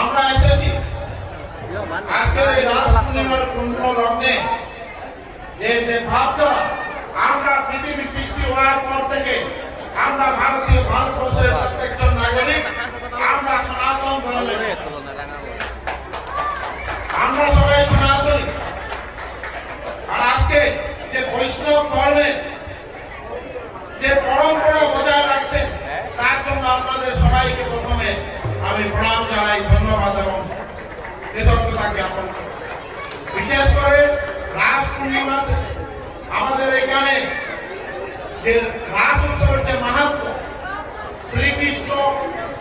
আমরা এসেছি আজকের এই রাস পূর্ণিমার পূর্ণ লগ্নে যে ভাবধারা আমরা পৃথিবী সৃষ্টি হওয়ার পর থেকে আমরা ভারতবর্ষের প্রত্যেকজন নাগরিক আমরা সনাতন ধর্মের, আমরা সবাই সনাতনী। আর আজকে যে বৈষ্ণব ধর্মের যে পরম্পরা বজায় রাখছেন তার জন্য আপনাদের সবাইকে প্রথমে আমি প্রণাম জানাই, ধন্যবাদ এবং কৃতজ্ঞতা জ্ঞাপন করছি। বিশেষ করে রাস পূর্ণিমা আমাদের এখানে যে রাস উৎসবের যে মাহাত্ম, শ্রীকৃষ্ণ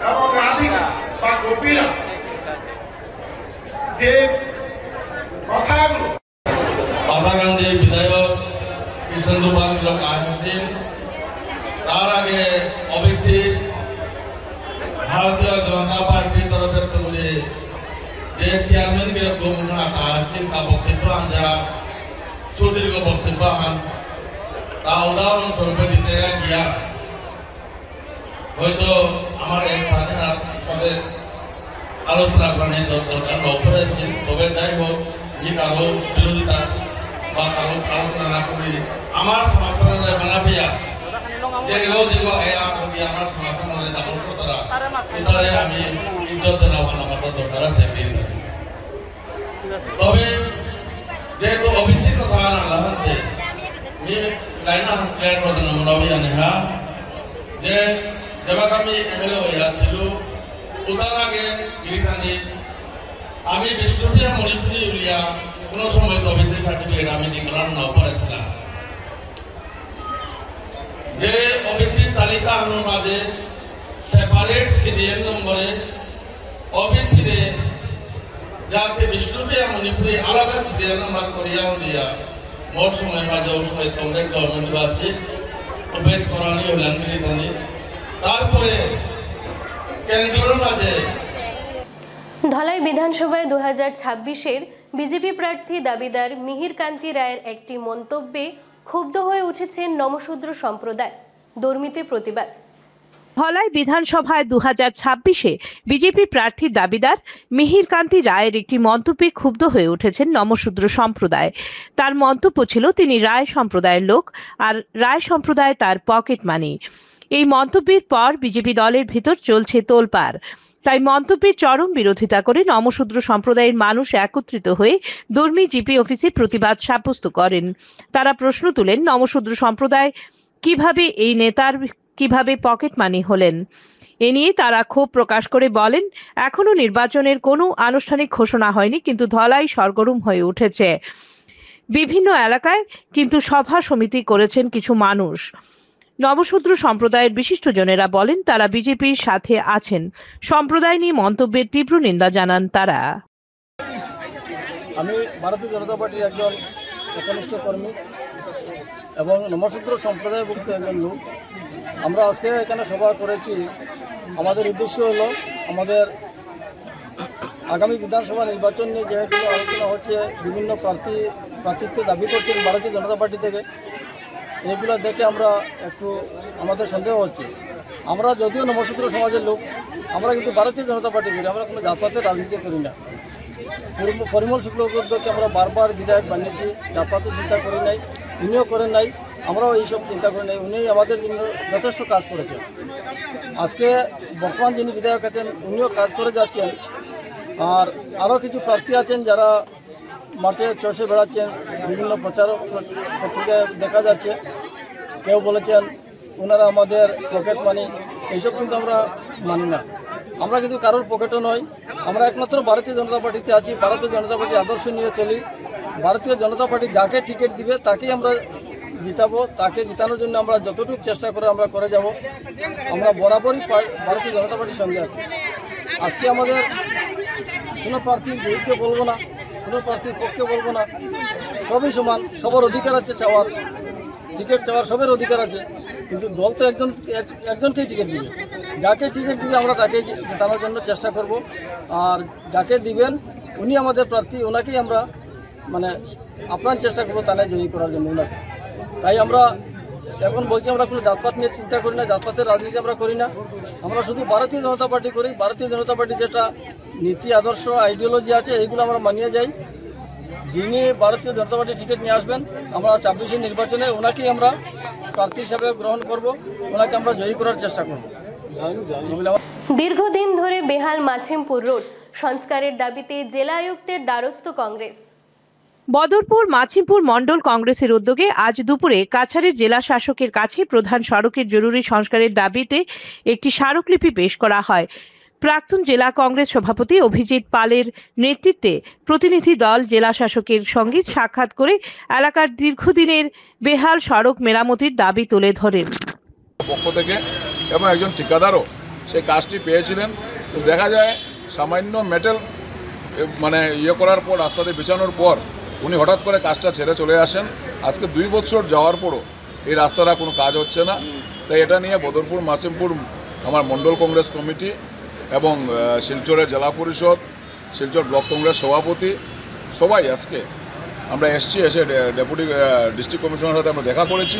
এবং রাধিকা বা গোপীরা যে কথাগুলো পাথারকান্দির বিধায়ক কৃষ্ণেন্দু পালগুলো আসছেন, তার আগে অবশ্যই ভারতীয় জনতা পার্টির তরফের থেকে যে চেয়ারম্যানকে গোমুখা আসছেন তার বক্তব্য যা সুদীর্ঘ বক্তব্য তা উদাহরণ স্বরূপে দিতে গিয়া হয়তো আমার এই স্থানের সাথে আলোচনা করার দরকার অপরেছেন, তবে যাই হোক যে কারো বিরোধিতা বা কারো আলোচনা না করি আমার সমাজের বানাবিয়া যেগুলো যেগুলো আমার সমাজের দাখল করতারা তারা আমি ইজ্জত দেওয়া বানাবার দরকার আছে। তবে যেহেতু অভিষেক কথা আল্লাহ লাইনা ক্লিয়ার করে দিলাম নবিয়া যে যেবার আমি এমএলএ হয়ে আসছিল তার আগে গিরিখানি আমি বিষ্ণুপ্রিয়া মণিপুরি উলিয়া কোন সময় তো অফিসের সার্টিফিকেট আমি ডিক্লার না করেছিলাম। যে অফিসের তালিকা আমার মাঝে সেপারেট সিরিয়াল নম্বরে অফিসে যাতে বিষ্ণুপ্রিয়া মণিপুরি আলাদা সিরিয়াল নাম্বার করিয়া দিয়া মোট সময় মাঝে ওই সময় কংগ্রেস গভর্নমেন্ট আছে অভেদ করানি হলেন গিরিখানি। তারপরে কেন্দ্রের মাঝে ধলাই বিধানসভায় 2026-এর বিজেপি প্রার্থী দাবিদার মিহির কান্তি রায়ের একটি মন্তব্যে ক্ষুব্ধ হয়ে উঠেছেন নমশূদ্র সম্প্রদায়। দর্মিতে প্রতিবাদ। ধলাই বিধানসভায় 2026-এ বিজেপি প্রার্থী দাবিদার মিহির কান্তি রায়ের একটি মন্তব্যে ক্ষুব্ধ হয়ে উঠেছেন নমশূদ্র সম্প্রদায়। তার মন্তব্য ছিল তিনি রায় সম্প্রদায়ের লোক আর রায় সম্প্রদায় তার পকেট মানি। এই মন্তব্যের পর বিজেপি দলের ভিতর চলছে তোলপাড়। তাই মন্তব্যের চরম বিরোধিতা করে নমশূদ্র সম্প্রদায়ের মানুষ একত্রিত হয়ে দর্মি জিপি অফিসে প্রতিবাদ সাব্যস্ত করেন। তারা প্রশ্ন তুলেন নমশূদ্র সম্প্রদায় কিভাবে এই নেতার কিভাবে পকেট মানি হলেন। এ নিয়ে তারা ক্ষোভ প্রকাশ করে বলেন এখনো নির্বাচনের কোনো আনুষ্ঠানিক ঘোষণা হয়নি, কিন্তু ধলাই সরগরম হয়ে উঠেছে। বিভিন্ন এলাকায় কিন্তু সভা সমিতি করেছেন কিছু মানুষ। নবশূদ্র সম্প্রদায়ের বিশিষ্টজনেরা বলেন তারা বিজেপির সাথে আছেন। সম্প্রদায় নিয়ে মন্তব্যের তীব্র নিন্দা জানান তারা। আমি ভারতীয় জনতা পার্টির একজন একনিষ্ঠ কর্মী এবং নমশূদ্র সম্প্রদায়ভুক্ত একজন লোক। আমরা আজকে এখানে সভা করেছি, আমাদের উদ্দেশ্য হলো আমাদের আগামী বিধানসভা নির্বাচন নিয়ে যেহেতু আলোচনা হচ্ছে, বিভিন্ন প্রার্থিত্ব দাবি করছেন ভারতীয় জনতা পার্টি থেকে, এগুলো দেখে আমরা একটু আমাদের সন্দেহ হচ্ছে। আমরা যদিও নমশূদ্র সমাজের লোক, আমরা কিন্তু ভারতীয় জনতা পার্টি করি, আমরা কোনো জাতপাতের রাজনীতি করি না। পরিমল শুক্লবৈদ্যকে আমরা বারবার বিধায়ক বানিয়েছি, জাতপাতের চিন্তা করি নাই, উনিও করেন নাই, আমরাও এইসব চিন্তা করি নাই। উনি আমাদের জন্য যথেষ্ট কাজ করেছেন। আজকে বর্তমান যিনি বিধায়ক আছেন উনিও কাজ করে যাচ্ছেন। আর আরও কিছু প্রার্থী আছেন যারা মাঠে চষে বেড়াচ্ছেন, বিভিন্ন প্রচার পত্রিকায় দেখা যাচ্ছে। কেউ বলেছেন ওনারা আমাদের পকেট মানি, এইসব কিন্তু আমরা মানি না। আমরা কিন্তু কারোর পকেটও নয়, আমরা একমাত্র ভারতীয় জনতা পার্টিতে আছি, ভারতীয় জনতা পার্টির আদর্শ নিয়ে চলি। ভারতীয় জনতা পার্টি যাকে টিকিট দিবে তাকেই আমরা জিতাবো, তাকে জিতানোর জন্য আমরা যতটুকু চেষ্টা করে আমরা করে যাব। আমরা বরাবরই ভারতীয় জনতা পার্টির সঙ্গে আছি। আজকে আমাদের কোনো প্রার্থীর বিরুদ্ধে বলবো না, কোনো প্রার্থীর পক্ষে বলবো না, সবই সমান, সবার অধিকার আছে চাওয়ার, টিকিট চাওয়ার সবের অধিকার আছে। কিন্তু দল তো একজনকেই টিকিট দিবে, যাকে টিকিট দিবে আমরা তাকে জেতানোর জন্য চেষ্টা করব। আর যাকে দিবেন উনি আমাদের প্রার্থী, ওনাকেই আমরা মানে আপ্রাণ চেষ্টা করবো তাহলে জয়ী করার জন্য ওনাকে। তাই আমরা এখন বলছি আমরা কোনো জাতপাত নিয়ে চিন্তা করি না, জাতপাতের রাজনীতি আমরা করি না, আমরা শুধু ভারতীয় জনতা পার্টি করি। ভারতীয় জনতা পার্টি যেটা নীতি আদর্শ আইডিওলজি আছে এইগুলো আমরা মানিয়ে যাই। যিনি ভারতীয় জনতা পার্টি টিকিট নিয়ে আসবেন আমরা 26 নির্বাচনে ওনাকেই আমরা প্রার্থী হিসাবে গ্রহণ করব, ওনাকে আমরা জয়ী করার চেষ্টা করব। দীর্ঘদিন ধরে বেহাল মাছিমপুর রোড সংস্কারের দাবিতে জেলা আয়ুক্তের দ্বারস্থ কংগ্রেস। বদরপুর মাছিমপুর মণ্ডল কংগ্রেসের উদ্যোগে আজ দুপুরে কাছাড়ের জেলা শাসকের কাছে প্রধান সড়কের জরুরি সংস্কারের দাবিতে একটি স্মারকলিপি পেশ করা হয়। প্রাক্তন জেলা কংগ্রেস সভাপতি অভিজিৎ পালের নেতৃত্বে প্রতিনিধি দল জেলা শাসকের সঙ্গে সাক্ষাৎ করে এলাকার দীর্ঘদিনের বেহাল সড়ক মেরামতির দাবি তুলে ধরেন। পক্ষ থেকে এবং একজন ঠিকাদারও সেই কাজটি পেয়েছিলেন। দেখা যায় সামান্য মেটেল মানে করার পর রাস্তাতে বিছানোর পর উনি হঠাৎ করে কাজটা ছেড়ে চলে আসেন। আজকে 2 বছর যাওয়ার পরও এই রাস্তাটা কোনো কাজ হচ্ছে না। তাই এটা নিয়ে বদরপুর মাছিমপুর আমার মণ্ডল কংগ্রেস কমিটি এবং শিলচরের জেলা পরিষদ, শিলচর ব্লক কংগ্রেস সভাপতি সবাই আজকে আমরা এসে ডেপুটি ডিস্ট্রিক্ট কমিশনারের সাথে আমরা দেখা করেছি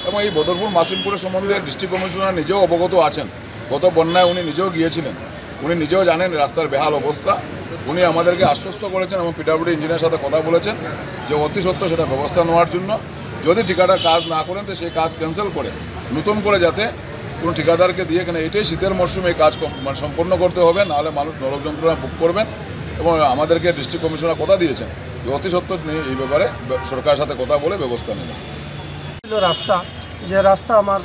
এবং এই বদরপুর মাসিমপুরের সম্বন্ধে ডিস্ট্রিক্ট কমিশনার নিজেও অবগত আছেন। গত বন্যায় উনি নিজেও গিয়েছিলেন, উনি নিজেও জানেন রাস্তার বেহাল অবস্থা। উনি আমাদেরকে আশ্বস্ত করেছেন এবং পিডব্লিউডি ইঞ্জিনিয়ারের সাথে কথা বলেছেন যে অতি সত্ত্বর সেটা ব্যবস্থা নেওয়ার জন্য। যদি ঠিকাদার কাজ না করেন তো সেই কাজ ক্যান্সেল করে নতুন করে যাতে কোনো ঠিকাদারকে দিয়ে এখানে এটাই শীতের মরশুমে এই কাজ সম্পন্ন করতে হবে, নাহলে মানুষ নরক যন্ত্রণা ভোগ করবেন। এবং আমাদেরকে ডিস্ট্রিক্ট কমিশনার কথা দিয়েছেন যে অতি সত্ত্বর এই ব্যাপারে সরকারের সাথে কথা বলে ব্যবস্থা নেবেন। রাস্তা যে রাস্তা আমার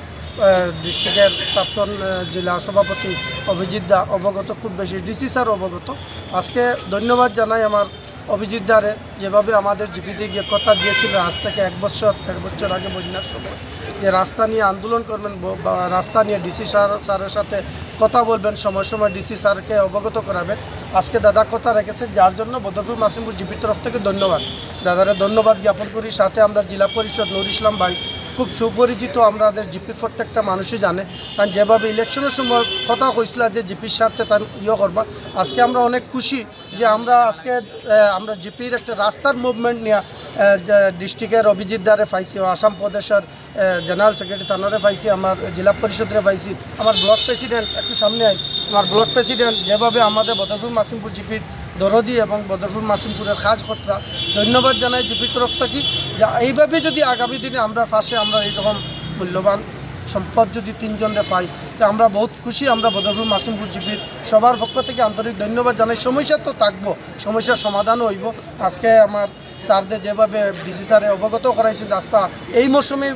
ডিস্ট্রিক্টের প্রাক্তন জেলা সভাপতি অভিজিৎ দা অবগত, খুব বেশি ডিসি স্যার অবগত। আজকে ধন্যবাদ জানাই আমার অভিজিৎ দারে, যেভাবে আমাদের জিপিতে গিয়ে কথা দিয়েছিল আজ থেকে 1 বছর আগে বন্যার সময় যে রাস্তা নিয়ে আন্দোলন করবেন বা রাস্তা নিয়ে ডিসি স্যারের সাথে কথা বলবেন, সময় সময় ডিসি স্যারকে অবগত করাবেন। আজকে দাদা কথা রেখেছে, যার জন্য বদরপুর মাসিমপুর জিপির তরফ থেকে ধন্যবাদ। দাদারে ধন্যবাদ জ্ঞাপন করি। সাথে আমরা জেলা পরিষদ নুর ইসলাম ভাই খুব সুপরিচিত, আমাদের জিপির প্রত্যেকটা মানুষই জানে, কারণ যেভাবে ইলেকশনের সময় কথা কইছিল যে জিপির সাথে তার করবা। আজকে আমরা অনেক খুশি যে আমরা জিপির একটা রাস্তার মুভমেন্ট নিয়ে ডিস্ট্রিক্টের অভিজিৎ দারে পাইছি, আসাম প্রদেশের জেনারেল সেক্রেটারি তানারে পাইছি, আমার জেলা পরিষদরে পাইছি, আমার ব্লক প্রেসিডেন্ট একটু সামনে আই, আমার ব্লক প্রেসিডেন্ট যেভাবে আমাদের বদরপুর মাসিমপুর জিপির দরদি এবং বদরপুর মাসিমপুরের খাস কর্তা ধন্যবাদ জানাই জিপির তরফ থেকে। যা এইভাবে যদি আগামী দিনে আমরা পাশে আমরা এইরকম মূল্যবান সম্পদ যদি 3 জনরে পাই তো আমরা বহুত খুশি। আমরা বদরপুর মাসিমপুর জিপির সবার পক্ষ থেকে আন্তরিক ধন্যবাদ জানাই। সমস্যা তো থাকবো, সমস্যার সমাধানও হইব। আজকে আমার স্যারদের যেভাবে ডিসি স্যারে অবগত করাইছেন রাস্তা এই মৌসুমে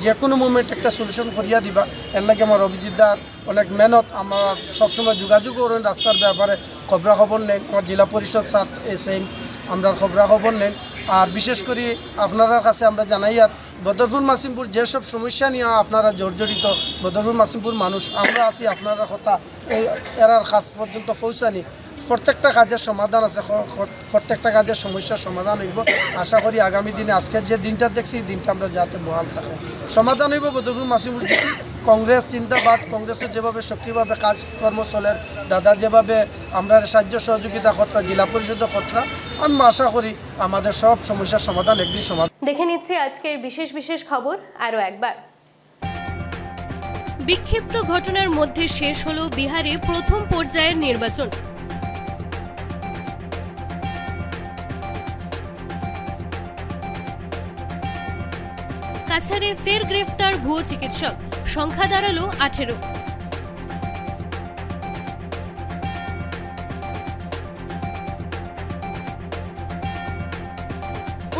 যে কোনো মুভমেন্ট একটা সলিউশন করিয়া দিবা, এর লাগে আমার অভিজিৎদার অনেক মেহনত। আমার সবসময় যোগাযোগ করেন রাস্তার ব্যাপারে, খবরাখবর নেন। আমার জেলা পরিষদ স্যার সেম আমরা খবরাখবর নেন। আর বিশেষ করে আপনার কাছে আমরা জানাই আর বদরপুর মাসিমপুর যেসব সমস্যা নিয়ে আপনারা জর্জরিত, বদরপুর মাসিমপুর মানুষ আমরা আছি, আপনারা কথা এই এরার কাজ পর্যন্ত পৌঁছানি। প্রত্যেকটা কাজের সমাধান আছে, প্রত্যেকটা কাজের সমস্যার সমাধান হইব। আশা করি আগামী দিনে আজকের যে দিনটা দেখছি এই দিনটা আমরা যাতে বহাল থাকে সমাধান হইব। বদরপুর মাসিমপুর কংগ্রেস চিন্তাবাদ, কংগ্রেসের যেভাবে সক্রিয়ভাবে কাজকর্ম চলে, দাদা যেভাবে আমরা সাহায্য সহযোগিতা খতরা, জেলা পরিষদের খতরা, আমি আশা করি আমাদের সব সমস্যার সমাধান একদিন সমাধান। দেখে নিচ্ছি আজকের বিশেষ খবর আরও একবার। বিক্ষিপ্ত ঘটনার মধ্যে শেষ হলো বিহারে প্রথম পর্যায়ের নির্বাচন। কাছাড়ে ফের গ্রেফতার ভুয়ো চিকিৎসক, সংখ্যা দাঁড়ালো 18।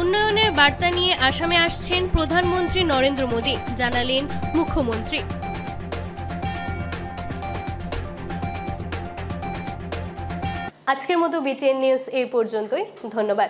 উন্নয়নের বার্তা নিয়ে আসামে আসছেন প্রধানমন্ত্রী নরেন্দ্র মোদী, জানালেন মুখ্যমন্ত্রী। আজকের মতো বিটিএন নিউজ এই পর্যন্তই, ধন্যবাদ।